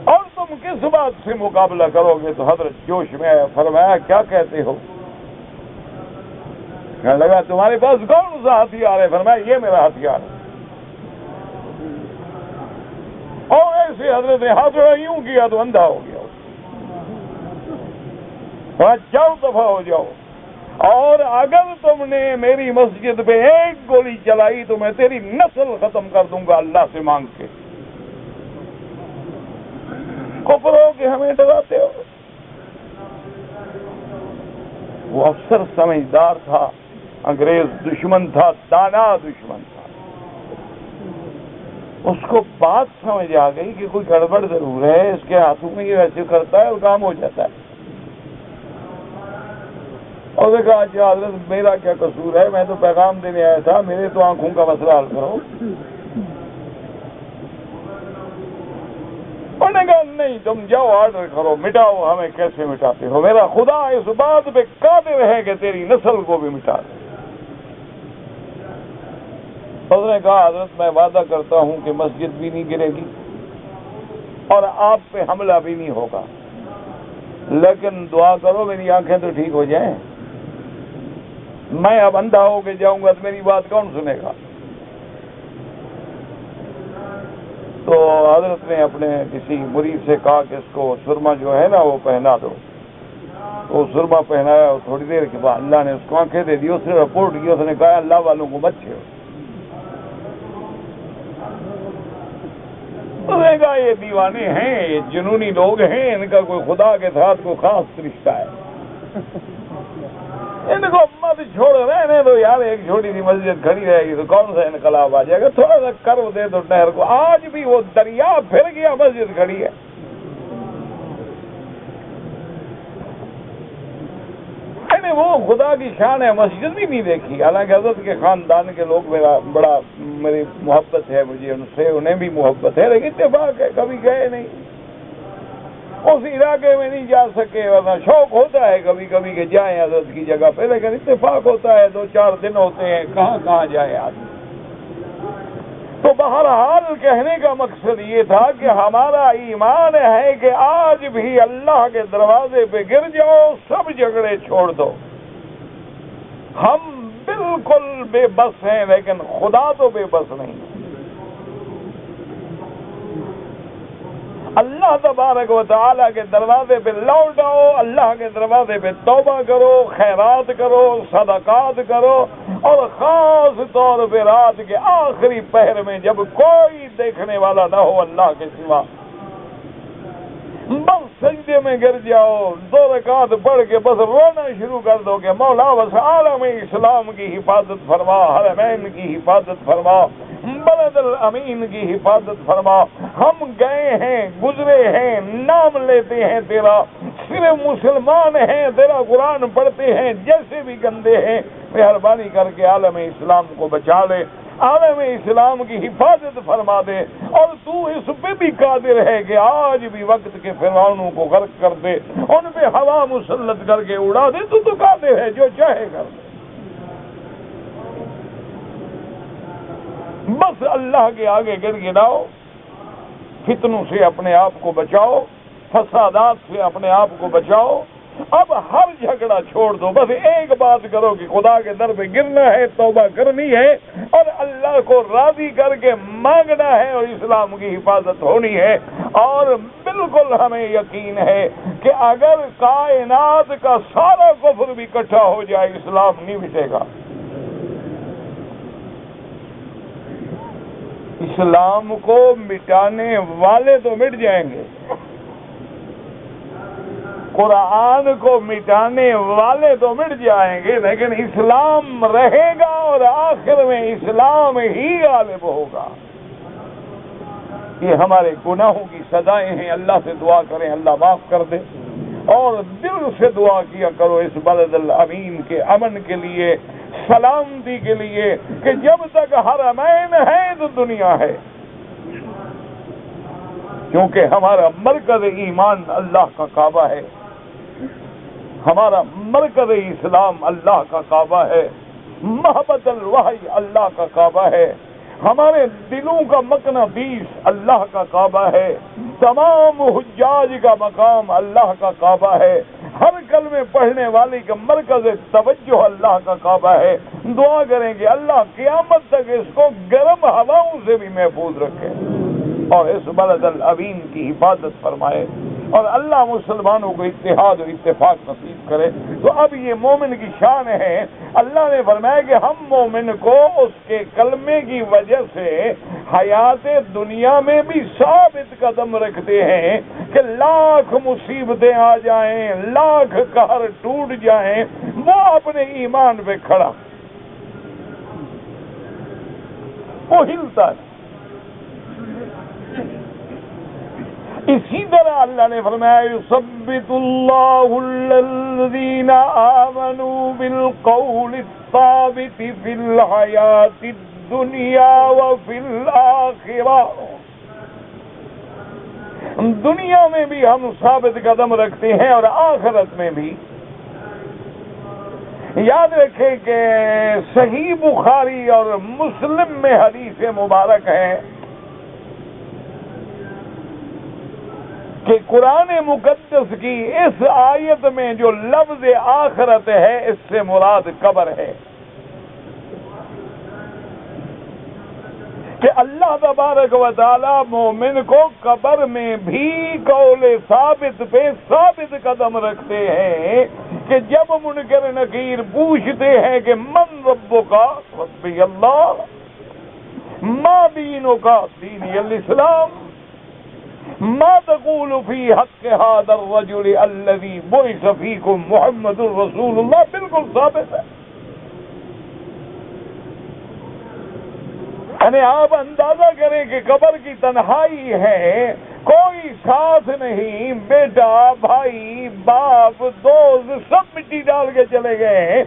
اور تم کس بات سے مقابلہ کرو گے؟ تو حضرت جوش میں آیا، فرمایا کیا کہتے ہو؟ کہنے لگا تمہارے پاس کون سا ہتھیار ہے؟ فرمایا یہ میرا ہتھیار ہے. اور ایسے حضرت نے ہاتھ یوں کیا تو اندھا ہو گیا. جاؤ دفعہ ہو جاؤ، اور اگر تم نے میری مسجد پہ 1 گولی چلائی تو میں تیری نسل ختم کر دوں گا اللہ سے مانگ کے. کفر ہو کہ ہمیں ڈراتے ہو؟ وہ افسر سمجھدار تھا، انگریز دشمن تھا، دانا دشمن تھا. اس کو بات سمجھ آ گئی کہ کوئی گڑبڑ ضرور ہے، اس کے ہاتھوں میں یہ ویسے کرتا ہے اور کام ہو جاتا ہے. اور نے کہا اچھا حضرت میرا کیا قصور ہے، میں تو پیغام دینے آیا تھا، میرے تو آنکھوں کا مسئلہ حل کرو. انہوں نے کہا نہیں تم جاؤ آرڈر کرو، مٹاؤ. ہمیں کیسے مٹاتے ہو؟ میرا خدا اس بات پہ قادر ہے کہ تیری نسل کو بھی مٹا دے. اس نے کہا حضرت میں وعدہ کرتا ہوں کہ مسجد بھی نہیں گرے گی اور آپ پہ حملہ بھی نہیں ہوگا، لیکن دعا کرو میری آنکھیں تو ٹھیک ہو جائیں. میں اب اندھا ہو کے جاؤں گا تو میری بات کون سنے گا؟ تو حضرت نے اپنے کسی مرید سے کہا کہ اس کو سرما جو ہے نا وہ پہنا دو. وہ سرما پہنایا اور تھوڑی دیر کے بعد اللہ نے اس کو آنکھیں دے دی. اس نے رپورٹ کی، اس نے کہا اللہ والوں کو مت چھیڑو. اس نے کہا یہ دیوانے ہیں، یہ جنونی لوگ ہیں، ان کا کوئی خدا کے ساتھ کوئی خاص رشتہ ہے، ان کو مت چھوڑ رہنے دو یار. ایک چھوٹی سی مسجد کھڑی رہے گی تو کون سا انقلاب آ جائے گا؟ تھوڑا سا کرو دے دو نہر کو. آج بھی وہ دریا پھر گیا، مسجد کھڑی ہے. وہ خدا کی شان ہے، مسجد بھی نہیں دیکھی. حالانکہ حضرت کے خاندان کے لوگ میری محبت ہے، مجھے ان سے انہیں بھی محبت ہے، لیکن اتفاق ہے کبھی گئے نہیں، اس علاقے میں نہیں جا سکے. ورنہ شوق ہوتا ہے کبھی کبھی کہ جائیں حضرت کی جگہ پہ، لیکن اتفاق ہوتا ہے 2-4 دن ہوتے ہیں، کہاں کہاں جائے آدمی. تو بہرحال کہنے کا مقصد یہ تھا کہ ہمارا ایمان ہے کہ آج بھی اللہ کے دروازے پہ گر جاؤ، سب جھگڑے چھوڑ دو. ہم بالکل بے بس ہیں لیکن خدا تو بے بس نہیں. اللہ تبارک و تعالیٰ کے دروازے پہ لوٹ آؤ، اللہ کے دروازے پہ توبہ کرو، خیرات کرو، صدقات کرو، اور خاص طور پہ رات کے آخری پہر میں جب کوئی دیکھنے والا نہ ہو اللہ کے سوا، بس سجدے میں گر جاؤ، 2 رکعت پڑھ کے بس رونا شروع کر دو کہ مولا بس عالم اسلام کی حفاظت فرما، حرمین کی حفاظت فرما، بلد الامین کی حفاظت فرما۔ ہم گئے ہیں، گزرے ہیں، نام لیتے ہیں تیرا، صرف مسلمان ہیں، تیرا قرآن پڑھتے ہیں، جیسے بھی گندے ہیں مہربانی کر کے عالم اسلام کو بچا لے، عالم اسلام کی حفاظت فرما دے، اور تو اس پہ بھی قادر ہے کہ آج بھی وقت کے فرعونوں کو غرق کر دے، ان پہ ہوا مسلط کر کے اڑا دے، تو قادر ہے، جو چاہے کر دے۔ بس اللہ کے آگے گر گراؤ، فتنوں سے اپنے آپ کو بچاؤ، فسادات سے اپنے آپ کو بچاؤ۔ اب ہر جھگڑا چھوڑ دو، بس ایک بات کرو کہ خدا کے در پہ گرنا ہے، توبہ کرنی ہے، اور اللہ کو راضی کر کے مانگنا ہے، اور اسلام کی حفاظت ہونی ہے۔ اور بالکل ہمیں یقین ہے کہ اگر کائنات کا سارا کفر بھی اکٹھا ہو جائے، اسلام نہیں مٹے گا۔ اسلام کو مٹانے والے تو مٹ جائیں گے، قرآن کو مٹانے والے تو مٹ جائیں گے، لیکن اسلام رہے گا، اور آخر میں اسلام ہی غالب ہوگا۔ یہ ہمارے گناہوں کی سزائیں ہیں، اللہ سے دعا کریں اللہ معاف کر دے، اور دل سے دعا کیا کرو اس بلد الامین کے امن کے لیے، سلامتی کے لیے، کہ جب تک حرمین ہے تو دنیا ہے، کیونکہ ہمارا مرکز ایمان اللہ کا کعبہ ہے، ہمارا مرکز اسلام اللہ کا کعبہ ہے، محبت الوحی اللہ کا کعبہ ہے، ہمارے دلوں کا مقناطیس اللہ کا کعبہ ہے، تمام حجاج کا مقام اللہ کا کعبہ ہے، ہر کلمے پڑھنے والے کا مرکز توجہ اللہ کا کعبہ ہے۔ دعا کریں کہ اللہ قیامت تک اس کو گرم ہواؤں سے بھی محفوظ رکھے، اور اس بلد الامین کی حفاظت فرمائے، اور اللہ مسلمانوں کو اتحاد و اتفاق نصیب کرے۔ تو اب یہ مومن کی شان ہے، اللہ نے فرمایا کہ ہم مومن کو اس کے کلمے کی وجہ سے حیات دنیا میں بھی ثابت قدم رکھتے ہیں کہ لاکھ مصیبتیں آ جائیں، لاکھ قہر ٹوٹ جائیں، وہ اپنے ایمان پہ کھڑا، وہ ہلتا ہے۔ اسی طرح اللہ نے فرمایا یثبت اللہ الذین آمنوا بالقول الثابت فی الحیاۃ الدنیا وفی الآخرہ۔ دنیا میں بھی ہم ثابت قدم رکھتے ہیں اور آخرت میں بھی۔ یاد رکھیں کہ صحیح بخاری اور مسلم میں حدیث مبارک ہے کہ قرآن مقدس کی اس آیت میں جو لفظ آخرت ہے اس سے مراد قبر ہے، کہ اللہ تبارک و تعالی مومن کو قبر میں بھی قول ثابت پہ ثابت قدم رکھتے ہیں، کہ جب منکر نکیر پوچھتے ہیں کہ من ربک، ربی اللہ، ما دینک، دینی الاسلام، ما تقول فی حق هذا الرجل الذي بعث فيكم محمد رسول اللہ، بالکل ثابت ہے۔ یعنی آپ اندازہ کریں کہ قبر کی تنہائی ہے، کوئی ساتھ نہیں، بیٹا، بھائی، باپ، دوست سب مٹی ڈال کے چلے گئے ہیں۔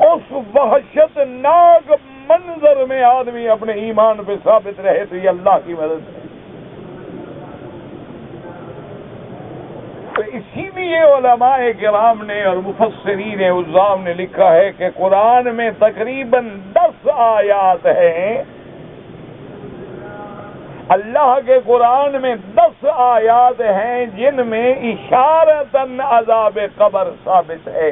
اس وحشت ناک منظر میں آدمی اپنے ایمان پہ ثابت رہے تو یہ اللہ کی مدد ہے۔ تو اسی لیے علماء کرام نے اور مفسرین عظام نے لکھا ہے کہ قرآن میں تقریباً 10 آیات ہیں، اللہ کے قرآن میں 10 آیات ہیں جن میں اشارتاً عذاب قبر ثابت ہے،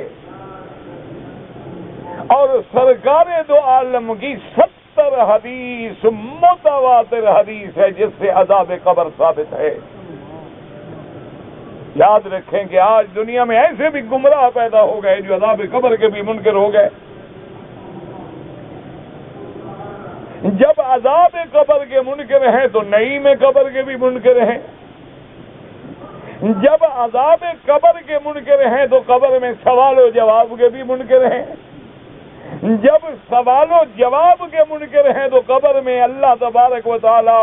اور سرکار دو عالم کی 70 حدیث متواتر حدیث ہے جس سے عذاب قبر ثابت ہے۔ یاد رکھیں کہ آج دنیا میں ایسے بھی گمراہ پیدا ہو گئے جو عذاب قبر کے بھی منکر ہو گئے. جب عذاب قبر کے منکر ہیں تو نعیم قبر کے بھی منکر ہیں. جب عذاب قبر کے منکر ہیں تو قبر میں سوال و جواب کے بھی منکر ہیں. جب سوال و جواب کے منکر ہیں تو قبر میں اللہ تبارک و تعالی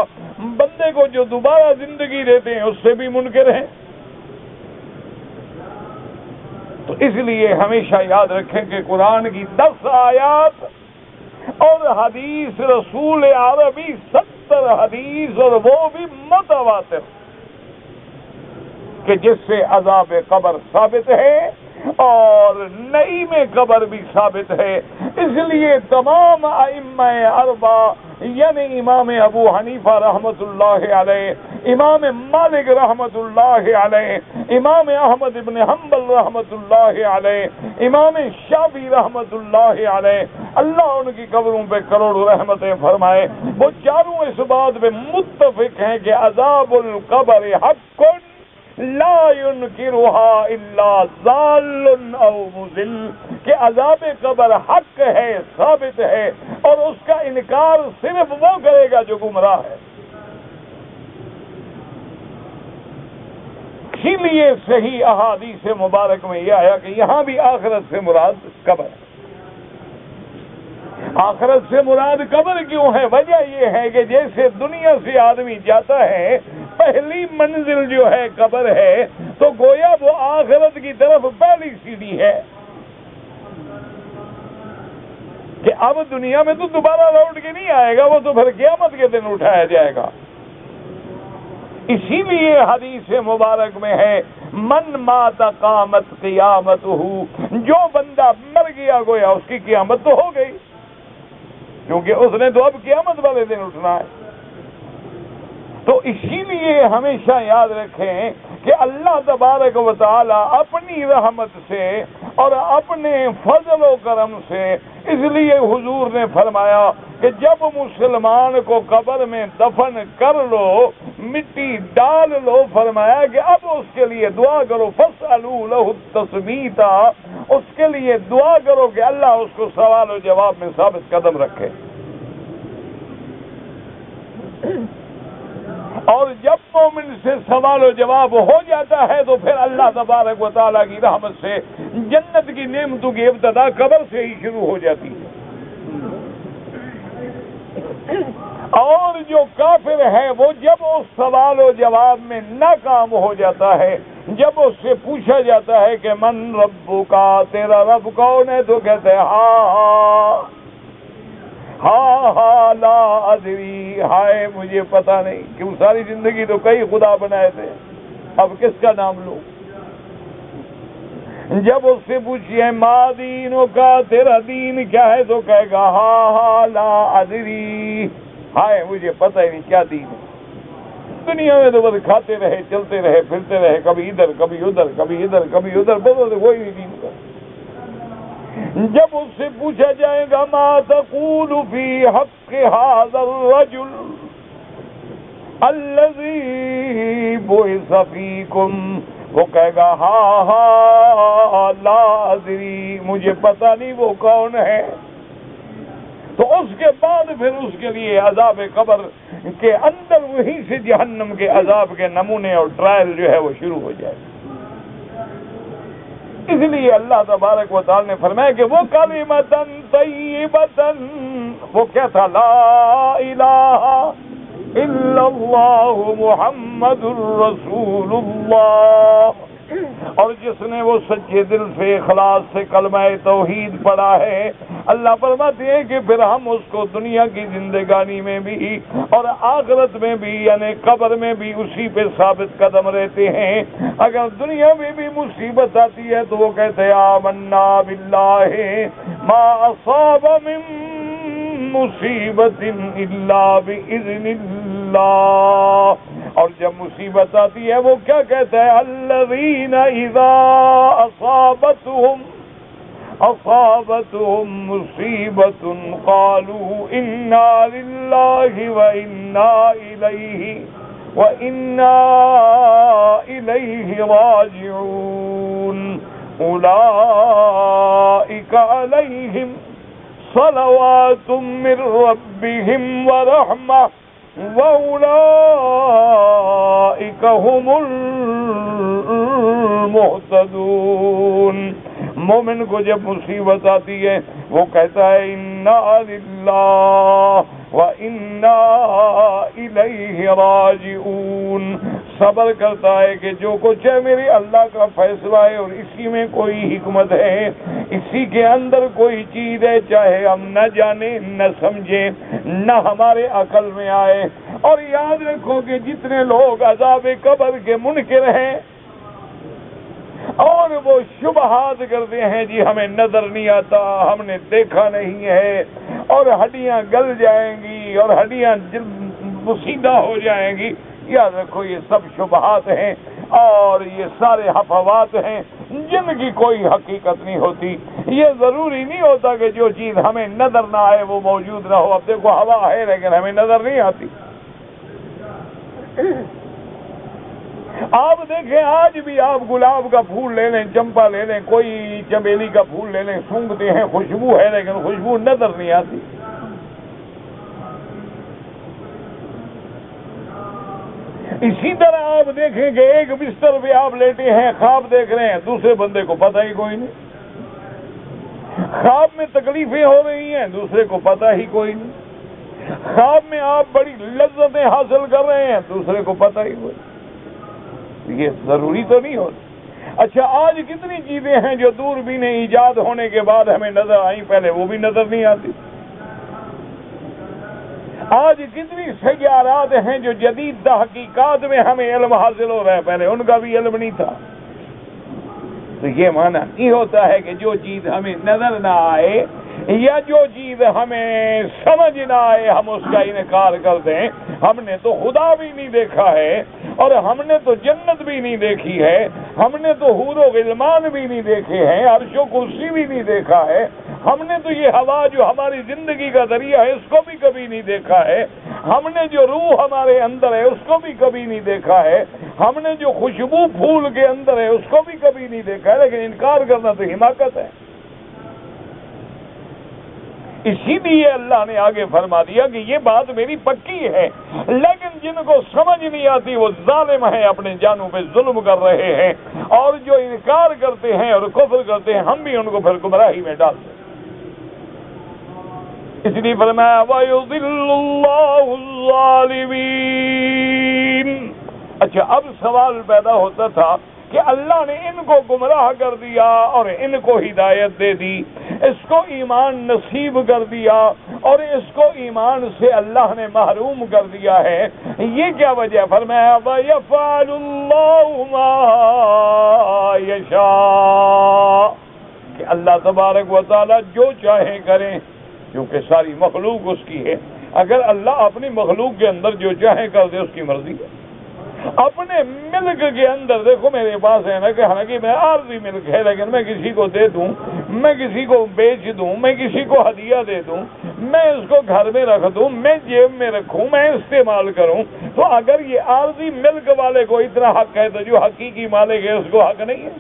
بندے کو جو دوبارہ زندگی دیتے ہیں اس سے بھی منکر ہیں. تو اس لیے ہمیشہ یاد رکھیں کہ قرآن کی 10 آیات اور حدیث رسول عربی 70 حدیث اور وہ بھی متواتر کہ جس سے عذاب قبر ثابت ہے اور نعیم قبر بھی ثابت ہے. اس لیے تمام ائمہ اربع یعنی امام ابو حنیفہ رحمت اللہ علیہ، امام مالک رحمت اللہ علیہ، امام احمد ابن حنبل رحمت اللہ علیہ، امام شافعی رحمت اللہ علیہ، اللہ ان کی قبروں پہ کروڑوں رحمتیں فرمائے، وہ چاروں اس بات پہ متفق ہیں کہ عذاب القبر حق لا ينکرها الا ضال او مضل، کہ عذاب قبر حق ہے، ثابت ہے، اور اس کا انکار صرف وہ کرے گا جو گمراہ ہے. اسی لیے صحیح احادیث مبارک میں یہ آیا کہ یہاں بھی آخرت سے مراد قبر ہے. آخرت سے مراد قبر کیوں ہے؟ وجہ یہ ہے کہ جیسے دنیا سے آدمی جاتا ہے پہلی منزل جو ہے قبر ہے، تو گویا وہ آخرت کی طرف پہلی سیڑھی ہے کہ اب دنیا میں تو دوبارہ لوٹ کے نہیں آئے گا، وہ تو پھر قیامت کے دن اٹھایا جائے گا. اسی لیے حدیث مبارک میں ہے من مات قامت قیامتہ، جو بندہ مر گیا گویا اس کی قیامت تو ہو گئی، کیونکہ اس نے تو اب قیامت والے دن اٹھنا ہے. تو اسی لیے ہمیشہ یاد رکھیں کہ اللہ تبارک و تعالی اپنی رحمت سے اور اپنے فضل و کرم سے، اس لیے حضور نے فرمایا کہ جب مسلمان کو قبر میں دفن کر لو، مٹی ڈال لو، فرمایا کہ اب اس کے لیے دعا کرو، فاسألوا له التثبیت، اس کے لیے دعا کرو کہ اللہ اس کو سوال و جواب میں ثابت قدم رکھے. اور جب مومن سے سوال و جواب ہو جاتا ہے تو پھر اللہ تبارک و تعالیٰ کی رحمت سے جنت کی نعمتوں کی ابتدا قبر سے ہی شروع ہو جاتی ہے. اور جو کافر ہے وہ جب اس سوال و جواب میں ناکام ہو جاتا ہے، جب اس سے پوچھا جاتا ہے کہ من ربک، تیرا رب کون ہے، تو کہتے ہیں ہاں لا ادری، ہائے مجھے پتا نہیں، کیوں ساری زندگی تو کئی خدا بنائے تھے، اب کس کا نام لوں. جب اس سے پوچھئے ما دینوں کا، تیرا دین کیا ہے، تو کہے گا ہاں لا ادری، ہائے مجھے پتہ ہی نہیں کیا دین ہے. دنیا میں تو بس کھاتے رہے، چلتے رہے، پھرتے رہے، کبھی ادھر کبھی ادھر، کبھی ادھر کبھی ادھر، بس وہی نہیں دین کا. جب اس سے پوچھا جائے گا ما تقول فی حق هذا الرجل الذی بعث فیکم، وہ کہے گا ہاں لا ادری، مجھے پتہ نہیں وہ کون ہے. تو اس کے بعد پھر اس کے لیے عذاب قبر کے اندر وہیں سے جہنم کے عذاب کے نمونے اور ٹرائل جو ہے وہ شروع ہو جائے. اس لیے اللہ تبارک و تعالی نے فرمایا کہ وہ کلمۃ طیبۃ، وہ کیا تھا، لا الہ الا اللہ محمد الرسول اللہ. اور جس نے وہ سچے دل سے اخلاص سے کلمہ توحید پڑھا ہے، اللہ فرماتے ہیں کہ پھر ہم اس کو دنیا کی زندگانی میں بھی اور آخرت میں بھی یعنی قبر میں بھی اسی پہ ثابت قدم رہتے ہیں. اگر دنیا میں بھی مصیبت آتی ہے تو وہ کہتے ہیں آمنا باللہ ما اصاب من مصیبت الا باذن اللہ. اور جب مصیبت آتی ہے وہ کیا کہتا ہے، الذین اذا اصابتهم مصیبت قالوا انا للہ وانا الیہ وَإِنَّا إِلَيْهِ رَاجِعُونَ أُولَئِكَ عَلَيْهِمْ صَلَوَاتٌ مِّن رَّبِّهِمْ وَرَحْمَةٌ وَأُولَئِكَ هُمُ الْمُهْتَدُونَ۔ مومن کو جب مصیبت آتی ہے وہ کہتا ہے اِنَّا لِلَّهِ وَإِنَّا إِلَيْهِ راجعون، صبر کرتا ہے کہ جو کچھ ہے میرے اللہ کا فیصلہ ہے اور اسی میں کوئی حکمت ہے، اسی کے اندر کوئی چیز ہے، چاہے ہم نہ جانیں نہ سمجھیں نہ ہمارے عقل میں آئے۔ اور یاد رکھو کہ جتنے لوگ عذاب قبر کے منکر ہیں اور وہ شبہات کرتے ہیں جی ہمیں نظر نہیں آتا، ہم نے دیکھا نہیں ہے، اور ہڈیاں گل جائیں گی اور ہڈیاں مسیدہ ہو جائیں گی، یاد رکھو یہ سب شبہات ہیں اور یہ سارے ہفوات ہیں جن کی کوئی حقیقت نہیں ہوتی۔ یہ ضروری نہیں ہوتا کہ جو چیز ہمیں نظر نہ آئے وہ موجود نہ ہو۔ اب دیکھو ہوا ہے لیکن ہمیں نظر نہیں آتی۔ آپ دیکھیں آج بھی آپ گلاب کا پھول لے لیں، چمپا لے لیں، کوئی چمیلی کا پھول لے لیں، سونگھتے ہیں، خوشبو ہے لیکن خوشبو نظر نہیں آتی۔ اسی طرح آپ دیکھیں کہ ایک بستر پہ آپ لیٹے ہیں، خواب دیکھ رہے ہیں، دوسرے بندے کو پتہ ہی کوئی نہیں۔ خواب میں تکلیفیں ہو رہی ہیں، دوسرے کو پتہ ہی کوئی نہیں۔ خواب میں آپ بڑی لذتیں حاصل کر رہے ہیں، دوسرے کو پتہ ہی کوئی نہیں۔ یہ ضروری تو نہیں ہوتی۔ اچھا آج کتنی چیزیں ہیں جو دوربین ایجاد ہونے کے بعد ہمیں نظر آئیں، پہلے وہ بھی نظر نہیں آتی۔ آج کتنی سیارات ہیں جو جدید تحقیقات میں ہمیں علم حاصل ہو رہا ہے، پہلے ان کا بھی علم نہیں تھا۔ تو یہ معنی نہیں ہوتا ہے کہ جو چیز ہمیں نظر نہ آئے یا جو چیز ہمیں سمجھ نہ آئے ہم اس کا انکار کر دیں۔ ہم نے تو خدا بھی نہیں دیکھا ہے اور ہم نے تو جنت بھی نہیں دیکھی ہے، ہم نے تو حور و غلمان بھی نہیں دیکھے ہیں، عرش و کرسی بھی نہیں دیکھا ہے، ہم نے تو یہ ہوا جو ہماری زندگی کا ذریعہ ہے اس کو بھی کبھی نہیں دیکھا ہے، ہم نے جو روح ہمارے اندر ہے اس کو بھی کبھی نہیں دیکھا ہے، ہم نے جو خوشبو پھول کے اندر ہے اس کو بھی کبھی نہیں دیکھا ہے، لیکن انکار کرنا تو حماقت ہے۔ اسی لیے اللہ نے آگے فرما دیا کہ یہ بات میری پکی ہے، لیکن جن کو سمجھ نہیں آتی وہ ظالم ہیں، اپنے جانوں پہ ظلم کر رہے ہیں، اور جو انکار کرتے ہیں اور کفر کرتے ہیں ہم بھی ان کو پھر گمراہی میں ڈالتے ہیں۔ اس لیے فرمایا وَيُضِلُّ اللَّهُ الظَّالِمِينَ۔ اچھا اب سوال پیدا ہوتا تھا کہ اللہ نے ان کو گمراہ کر دیا اور ان کو ہدایت دے دی، اس کو ایمان نصیب کر دیا اور اس کو ایمان سے اللہ نے محروم کر دیا ہے، یہ کیا وجہ؟ فرمایا وَيَفْعَلُ اللَّهُ مَا يَشَاءُ، کہ اللہ تبارک و تعالی جو چاہے کریں، کیونکہ ساری مخلوق اس کی ہے۔ اگر اللہ اپنی مخلوق کے اندر جو چاہے کر دے اس کی مرضی ہے۔ اپنے ملک کے اندر دیکھو میرے پاس ہے نا کہ حالانکہ میں عارضی ملک ہے لیکن میں کسی کو دے دوں، میں کسی کو بیچ دوں، میں کسی کو ہدیہ دے دوں، میں اس کو گھر میں رکھ دوں، میں جیب میں رکھوں، میں استعمال کروں، تو اگر یہ عارضی ملک والے کو اتنا حق ہے تو جو حقیقی مالک ہے اس کو حق نہیں ہے؟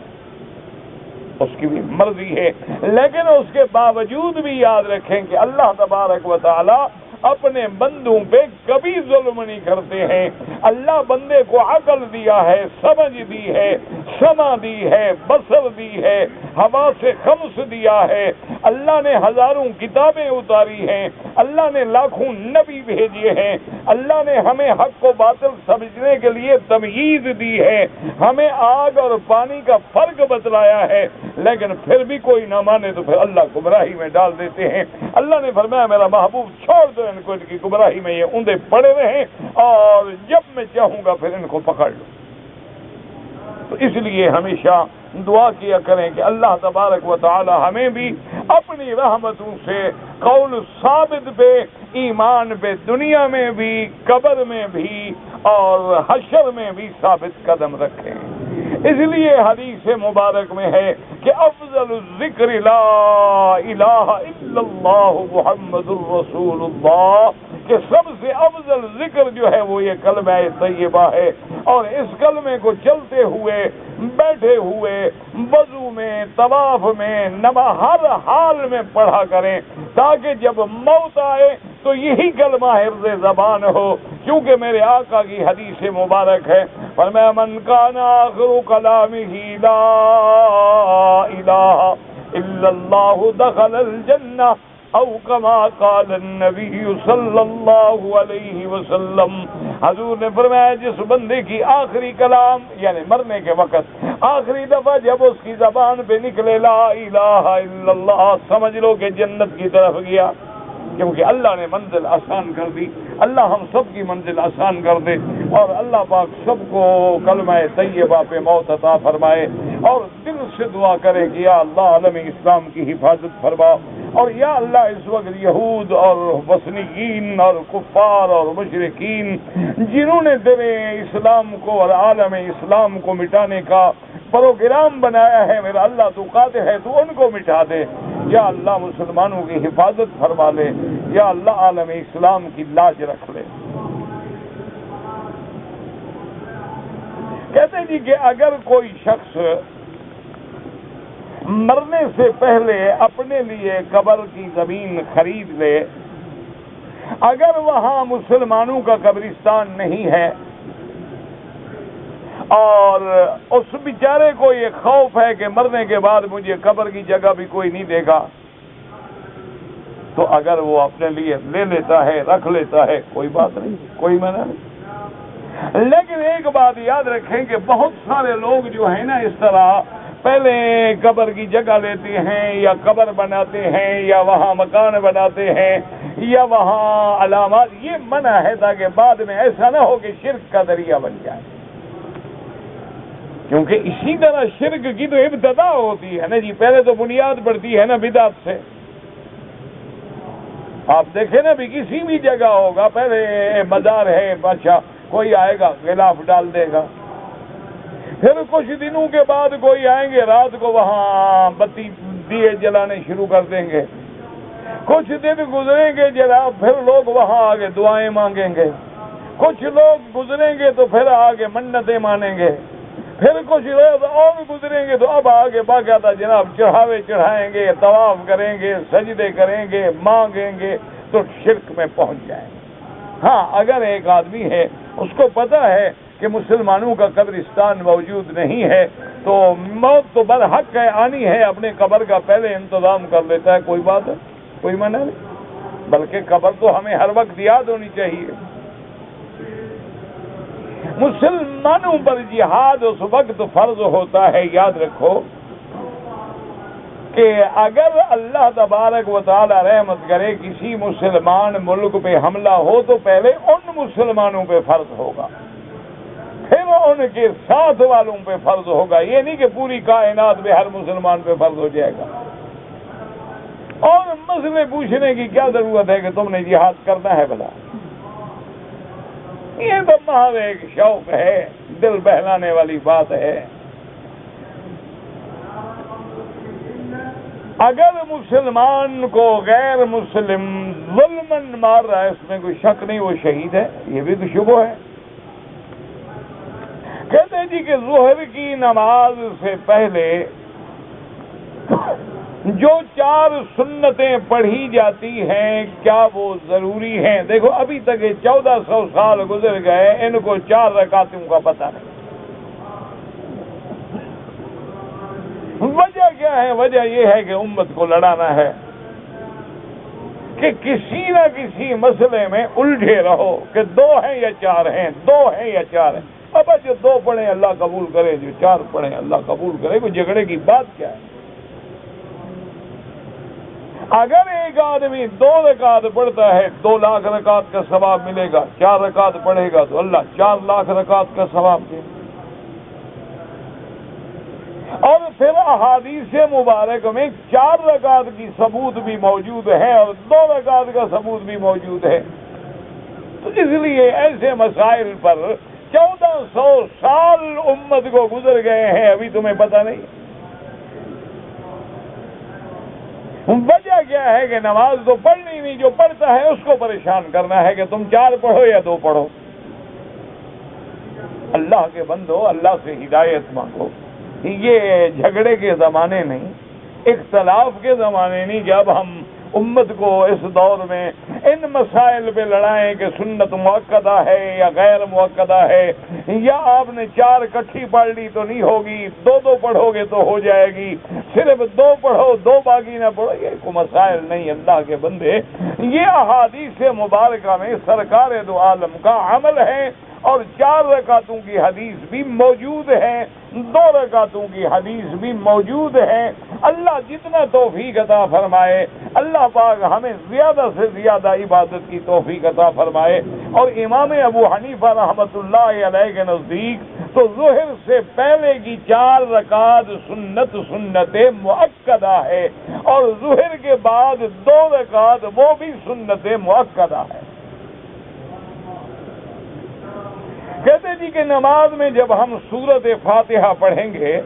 اس کی بھی مرضی ہے، لیکن اس کے باوجود بھی یاد رکھیں کہ اللہ تبارک و تعالی اپنے بندوں پہ کبھی ظلم نہیں کرتے ہیں۔ اللہ بندے کو عقل دیا ہے، سمجھ دی ہے، سمع دی ہے، بصر دی ہے، حواس خمس دیا ہے، اللہ نے ہزاروں کتابیں اتاری ہیں، اللہ نے لاکھوں نبی بھیجے ہیں، اللہ نے ہمیں حق و باطل سمجھنے کے لیے تمییز دی ہے، ہمیں آگ اور پانی کا فرق بتلایا ہے، لیکن پھر بھی کوئی نہ مانے تو پھر اللہ گمراہی میں ڈال دیتے ہیں۔ اللہ نے فرمایا میرا محبوب چھوڑ دو ان کو، ان کی گمراہی میں یہ اوندے پڑے رہیں اور جب میں چاہوں گا پھر ان کو پکڑ لوں۔ تو اس لیے ہمیشہ دعا کیا کریں کہ اللہ تبارک و تعالی ہمیں بھی اپنی رحمتوں سے قول ثابت پہ، ایمان پہ، دنیا میں بھی، قبر میں بھی اور حشر میں بھی ثابت قدم رکھیں۔ اس لیے حدیث مبارک میں ہے کہ افضل الذکر لا الہ الا اللہ محمد الرسول اللہ، کہ سب سے افضل ذکر جو ہے وہ یہ کلمہ طیبہ ہے، اور اس کلمے کو چلتے ہوئے، بیٹھے ہوئے، وضو میں، طواف میں، ہر حال میں پڑھا کریں، تاکہ جب موت آئے تو یہی کلمہ حفظ زبان ہو، کیونکہ میرے آقا کی حدیث مبارک ہے، فرمایا من کان آخر کلامہ لا الہ الا اللہ دخل الجنہ او کما قال النبی صلی اللہ علیہ وسلم۔ حضور نے فرمایا جس بندے کی آخری کلام یعنی مرنے کے وقت آخری دفعہ جب اس کی زبان پہ نکلے لا الہ الا اللہ، سمجھ لو کہ جنت کی طرف گیا، کیونکہ اللہ نے منزل آسان کر دی۔ اللہ ہم سب کی منزل آسان کر دے، اور اللہ پاک سب کو کلمہ طیبہ پہ موت عطا فرمائے، اور دل سے دعا کرے کہ یا اللہ عالم اسلام کی حفاظت فرما، اور یا اللہ اس وقت یہود اور وثنیین اور کفار اور مشرکین جنہوں نے دل اسلام کو اور عالم اسلام کو مٹانے کا پروگرام بنایا ہے، میرا اللہ تو قادر ہے، تو ان کو مٹا دے۔ یا اللہ مسلمانوں کی حفاظت فرما لے، یا اللہ عالم اسلام کی لاج رکھ لے۔ کہتے ہیں جی کہ اگر کوئی شخص مرنے سے پہلے اپنے لیے قبر کی زمین خرید لے، اگر وہاں مسلمانوں کا قبرستان نہیں ہے اور اس بیچارے کو یہ خوف ہے کہ مرنے کے بعد مجھے قبر کی جگہ بھی کوئی نہیں دے گا، تو اگر وہ اپنے لیے لے لیتا ہے، رکھ لیتا ہے، کوئی بات نہیں، کوئی منع نہیں۔ لیکن ایک بات یاد رکھیں کہ بہت سارے لوگ جو ہیں نا اس طرح پہلے قبر کی جگہ لیتے ہیں یا قبر بناتے ہیں یا وہاں مکان بناتے ہیں یا وہاں علامات، یہ منع ہے تاکہ بعد میں ایسا نہ ہو کہ شرک کا ذریعہ بن جائے، کیونکہ اسی طرح شرک کی تو ابتدا ہوتی ہے نا جی، پہلے تو بنیاد پڑتی ہے نا بدعت سے۔ آپ دیکھیں نا بھی کسی بھی جگہ ہوگا، پہلے مزار ہے، اچھا کوئی آئے گا غلاف ڈال دے گا، پھر کچھ دنوں کے بعد کوئی آئیں گے رات کو وہاں بتی دیے جلانے شروع کر دیں گے، کچھ دن گزریں گے جناب پھر لوگ وہاں آگے دعائیں مانگیں گے، کچھ لوگ گزریں گے تو پھر آگے منتیں مانیں گے، پھر کچھ لوگ اور گزریں گے تو اب آگے باقاعدہ جناب چڑھاوے چڑھائیں گے، طواف کریں گے، سجدے کریں گے، مانگیں گے، تو شرک میں پہنچ جائیں گے۔ ہاں اگر ایک آدمی ہے اس کو پتا ہے کہ مسلمانوں کا قبرستان موجود نہیں ہے تو موت تو برحق ہے، آنی ہے، اپنے قبر کا پہلے انتظام کر لیتا ہے، کوئی بات ہے، کوئی منع نہیں، بلکہ قبر تو ہمیں ہر وقت یاد ہونی چاہیے۔ مسلمانوں پر جہاد اس وقت فرض ہوتا ہے، یاد رکھو کہ اگر اللہ تبارک و تعالی رحمت کرے کسی مسلمان ملک پہ حملہ ہو تو پہلے ان مسلمانوں پہ فرض ہوگا، پھر ان کے ساتھ والوں پہ فرض ہوگا، یہ نہیں کہ پوری کائنات میں ہر مسلمان پہ فرض ہو جائے گا۔ اور مسئلے پوچھنے کی کیا ضرورت ہے کہ تم نے جہاد کرنا ہے بھلا، یہ تو محض ایک شوق ہے، دل بہلانے والی بات ہے۔ اگر مسلمان کو غیر مسلم ظلماً مار رہا ہے اس میں کوئی شک نہیں، وہ شہید ہے، یہ بھی تو شبہ ہے۔ کہتے ہیں جی کہ ظہر کی نماز سے پہلے جو 4 سنتیں پڑھی جاتی ہیں کیا وہ ضروری ہیں؟ دیکھو ابھی تک 1400 سال گزر گئے، ان کو 4 رکعتوں کا پتہ نہیں۔ وجہ کیا ہے؟ وجہ یہ ہے کہ امت کو لڑانا ہے کہ کسی نہ کسی مسئلے میں الجھے رہو کہ 2 ہیں یا 4 ہیں، 2 ہیں یا 4 ہیں، اب جو 2 پڑھیں اللہ قبول کرے، جو 4 پڑھیں اللہ قبول کرے، کوئی جھگڑے کی بات کیا ہے؟ اگر ایک آدمی 2 رکعت پڑھتا ہے 2 لاکھ رکعت کا ثواب ملے گا، 4 رکعت پڑھے گا تو اللہ 4 لاکھ رکعت کا ثواب دے گا۔ اور پھر احادیث مبارک میں 4 رکعت کی ثبوت بھی موجود ہے اور 2 رکعت کا ثبوت بھی موجود ہے، تو اس لیے ایسے مسائل پر 1400 سال امت کو گزر گئے ہیں، ابھی تمہیں پتہ نہیں۔ وجہ کیا ہے کہ نماز تو پڑھنی نہیں، جو پڑھتا ہے اس کو پریشان کرنا ہے کہ تم 4 پڑھو یا 2 پڑھو۔ اللہ کے بندو، اللہ سے ہدایت مانگو۔ یہ جھگڑے کے زمانے نہیں، اختلاف کے زمانے نہیں کہ اب ہم امت کو اس دور میں ان مسائل پہ لڑائیں کہ سنت مؤکدہ ہے یا غیر مؤکدہ ہے، یا آپ نے 4 اکٹھی پڑھ لی تو نہیں ہوگی، 2 پڑھو گے تو ہو جائے گی، صرف 2 پڑھو 2 باقی نہ پڑھو، یہ کوئی مسائل نہیں۔ اللہ کے بندے، یہ احادیث مبارکہ میں سرکار دو عالم کا عمل ہے، اور 4 رکعتوں کی حدیث بھی موجود ہے، 2 رکعتوں کی حدیث بھی موجود ہے۔ اللہ جتنا توفیق عطا فرمائے، اللہ پاک ہمیں زیادہ سے زیادہ عبادت کی توفیق عطا فرمائے۔ اور امام ابو حنیفہ رحمۃ اللہ علیہ کے نزدیک تو ظہر سے پہلے کی 4 رکعت سنت مؤکدہ ہے، اور ظہر کے بعد 2 رکعت وہ بھی سنت مؤکدہ ہے۔ کہتے جی کہ نماز میں جب ہم سورت فاتحہ پڑھیں گے،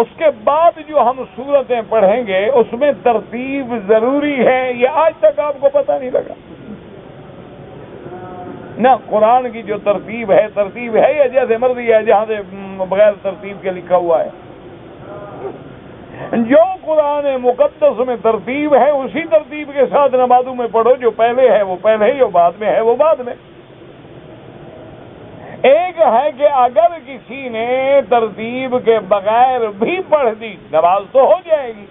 اس کے بعد جو ہم سورتیں پڑھیں گے اس میں ترتیب ضروری ہے، یہ آج تک آپ کو پتہ نہیں لگا؟ نہ قرآن کی جو ترتیب ہے یا جیسے مرضی ہے جہاں سے بغیر ترتیب کے لکھا ہوا ہے؟ جو قرآن مقدس میں ترتیب ہے اسی ترتیب کے ساتھ نمازوں میں پڑھو، جو پہلے ہے وہ پہلے، جو بعد میں ہے وہ بعد میں۔ ایک ہے کہ اگر کسی نے ترتیب کے بغیر بھی پڑھ دی نماز تو ہو جائے گی،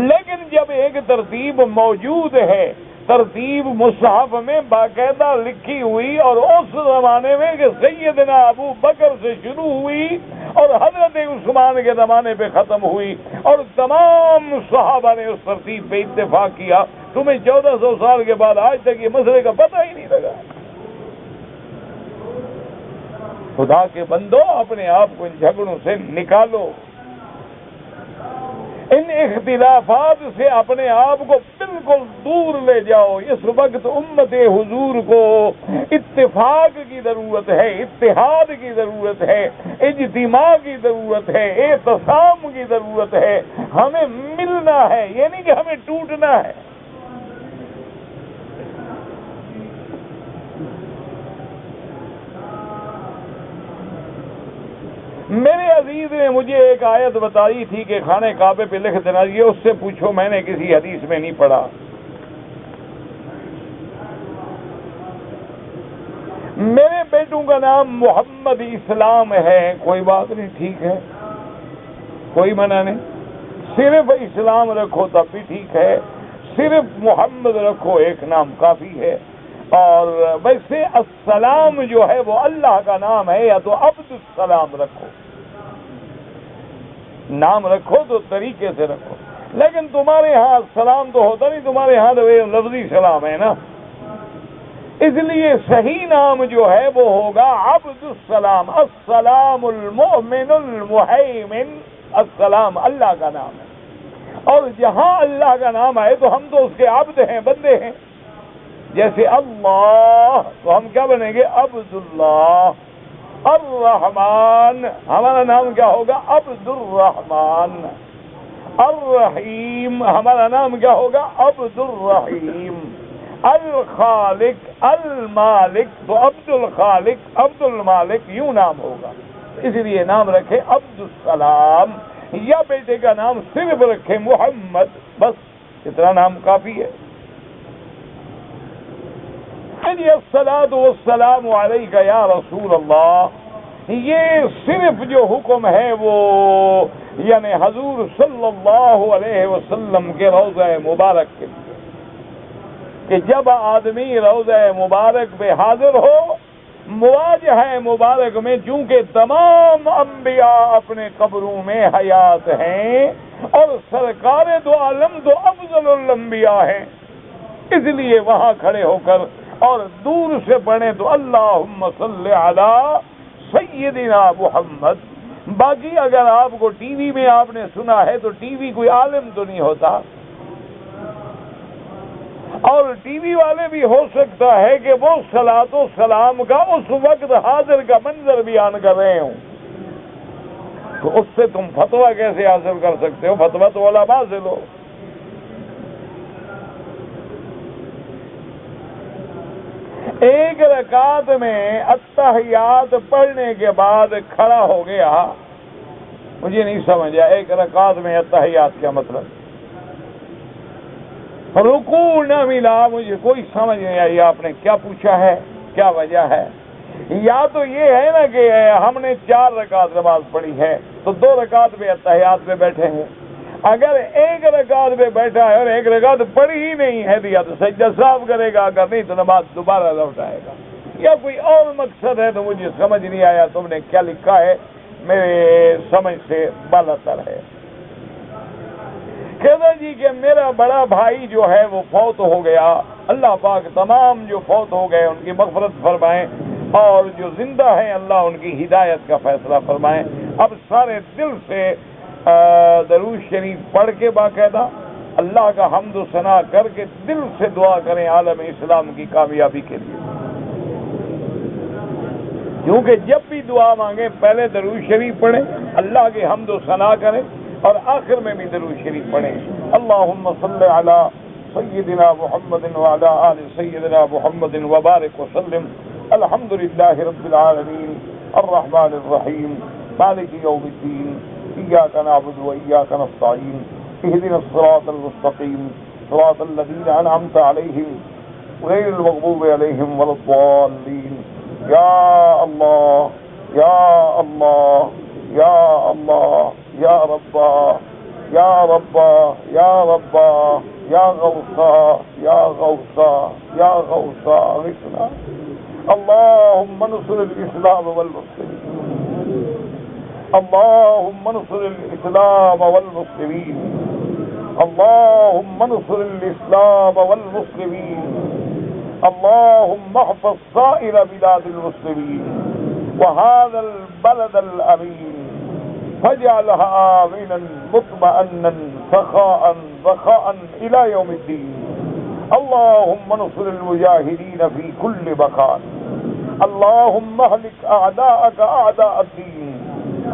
لیکن جب ایک ترتیب موجود ہے، ترتیب مصحف میں باقاعدہ لکھی ہوئی، اور اس زمانے میں کہ سیدنا ابو بکر سے شروع ہوئی اور حضرت عثمان کے زمانے پہ ختم ہوئی، اور تمام صحابہ نے اس ترتیب پہ اتفاق کیا، تمہیں 1400 سال کے بعد آج تک یہ مسئلے کا پتہ ہی نہیں لگا؟ خدا کے بندو، اپنے آپ کو ان جھگڑوں سے نکالو، ان اختلافات سے اپنے آپ کو بالکل دور لے جاؤ۔ اس وقت امت حضور کو اتفاق کی ضرورت ہے، اتحاد کی ضرورت ہے، اجتماع کی ضرورت ہے، اعتصام کی ضرورت ہے۔ ہمیں ملنا ہے، یہ نہیں کہ ہمیں ٹوٹنا ہے۔ میرے عزیز نے مجھے ایک آیت بتائی تھی کہ خانہ کعبے پہ لکھ دینا، یہ اس سے پوچھو، میں نے کسی حدیث میں نہیں پڑھا۔ میرے بیٹوں کا نام محمد اسلام ہے، کوئی بات نہیں، ٹھیک ہے، کوئی منع نہیں، صرف اسلام رکھو تب بھی ٹھیک ہے، صرف محمد رکھو ایک نام کافی ہے۔ اور ویسے السلام جو ہے وہ اللہ کا نام ہے، یا تو عبد السلام رکھو، نام رکھو تو طریقے سے رکھو، لیکن تمہارے ہاں السلام تو ہوتا نہیں، تمہارے ہاں تو لفظی سلام ہے نا، اس لیے صحیح نام جو ہے وہ ہوگا عبد السلام، السلام المؤمن المہیمن، السلام اللہ کا نام ہے، اور جہاں اللہ کا نام ہے تو ہم تو اس کے عبد ہیں، بندے ہیں۔ جیسے اللہ تو ہم کیا بنیں گے؟ عبد اللہ۔ الرحمن ہمارا نام کیا ہوگا؟ عبد الرحمن۔ الرحیم ہمارا نام کیا ہوگا؟ عبد الرحیم۔ الخالق المالک تو عبد الخالق عبد المالک، یوں نام ہوگا، اس لیے نام رکھے عبد السلام، یا بیٹے کا نام صرف رکھے محمد، بس اتنا نام کافی ہے۔ الصلاۃ والسلام علیک یا رسول اللہ، یہ صرف جو حکم ہے وہ یعنی حضور صلی اللہ علیہ وسلم کے روضہ مبارک کے لیے، کہ جب آدمی روضہ مبارک پہ حاضر ہو، مواجہہ مبارک میں چونکہ تمام انبیاء اپنے قبروں میں حیات ہیں، اور سرکار دو عالم تو افضل الانبیاء ہیں، اس لیے وہاں کھڑے ہو کر اور دور سے پڑھیں تو اللہم صلی علی سیدنا محمد۔ باقی اگر آپ کو ٹی وی میں آپ نے سنا ہے تو ٹی وی کوئی عالم تو نہیں ہوتا، اور ٹی وی والے بھی ہو سکتا ہے کہ وہ صلاۃ و سلام کا اس وقت حاضر کا منظر بیان کر رہے ہوں، تو اس سے تم فتویٰ کیسے حاصل کر سکتے ہو؟ فتویٰ تو علماء سے لو۔ ایک رکعت میں اتحیات پڑھنے کے بعد کھڑا ہو گیا، مجھے نہیں سمجھا ایک رکعت میں اتحیات کیا مطلب؟ رکوع نہ ملا، مجھے کوئی سمجھ نہیں آئی آپ نے کیا پوچھا ہے، کیا وجہ ہے؟ یا تو یہ ہے نا کہ ہم نے 4 رکعت نماز پڑھی ہے تو 2 رکعت میں اتحیات پہ بیٹھے ہیں، اگر ایک رکعت پہ بیٹھا ہے اور ایک رکعت پڑھی ہی نہیں ہے یا تو سجدہ صاف کرے گا، اگر نہیں تو نماز دوبارہ لوٹائے گا، یا کوئی اور مقصد ہے تو مجھے سمجھ نہیں آیا تم نے کیا لکھا ہے، میرے سمجھ سے بالاتر ہے۔ کہتا جی کہ میرا بڑا بھائی جو ہے وہ فوت ہو گیا، اللہ پاک تمام جو فوت ہو گئے ان کی مغفرت فرمائیں، اور جو زندہ ہیں اللہ ان کی ہدایت کا فیصلہ فرمائیں۔ اب سارے دل سے درود شریف پڑھ کے باقاعدہ اللہ کا حمد و ثنا کر کے دل سے دعا کریں عالم اسلام کی کامیابی کے لیے، کیونکہ جب بھی دعا مانگیں پہلے درود شریف پڑھیں، اللہ کے حمد و ثنا کریں، اور آخر میں بھی درود شریف پڑھیں۔ اللہم صلی علی سیدنا محمد وعلی آل سیدنا محمد وبارک وسلم۔ الحمدللہ رب العالمین الرحمن الرحیم مالک یوم الدین ایاک نعبد و ایاک نستعین اہدنا الصراط المستقیم صراط الذین انعمت علیہم غیر المغضوب علیہم ولا الضالین۔ یا اللہ یا اللہ یا اللہ یا ربا یا ربا یا ربا یا غوثا یا غوثا یا غوثا اغثنا۔ اللهم انصر الاسلام والمسلمین، اللهم انصر الاسلام والمسلمین، اللهم انصر الاسلام والمسلمین، اللهم احفظ سائر بلاد المسلمين وهذا البلد الأمين فاجعلها آمنا مطمئنا سخاء رخاء إلى يوم الدين۔ اللهم انصر المجاهدين في كل مكان، اللهم اهلك أعداءك أعداء الدين،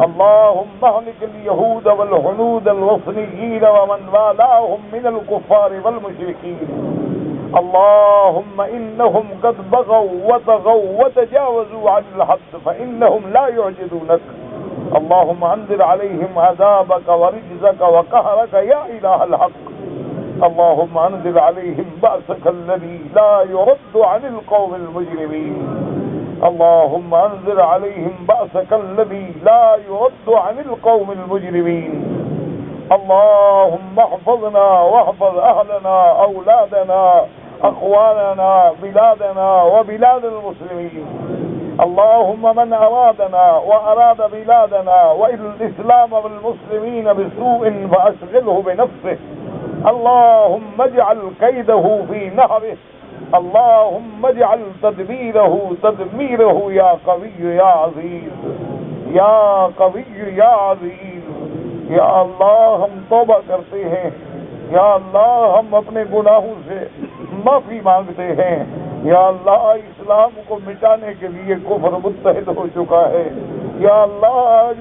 اللهم اهلك اليهود والهنود الوثنيين ومن والاهم من الكفار والمشركين، اللهم إنهم قد بغوا وطغوا وتجاوزوا عن الحد فإنهم لا يعجزونك، اللهم أنزل عليهم عذابك ورجزك وقهرك يا إله الحق، اللهم أنزل عليهم بأسك الذي لا يرد عن القوم المجرمين، اللهم أنزل عليهم بأسك الذي لا يرد عن القوم المجرمين، اللهم احفظنا واحفظ أهلنا أولادنا أخواننا بلادنا وبلاد المسلمين، اللهم من أرادنا وأراد بلادنا والإسلام والمسلمين بسوء فأشغله بنفسه، اللهم اجعل كيده في نهره، اللهم اجعل تدبيره تدميره يا قوي يا عزيز يا قوي يا عزيز۔ یا اللہ ہم توبہ کرتے ہیں، یا اللہ ہم اپنے گناہوں سے معافی مانگتے ہیں، یا اللہ اسلام کو مٹانے کے لیے کفر متحد ہو چکا ہے، یا اللہ آج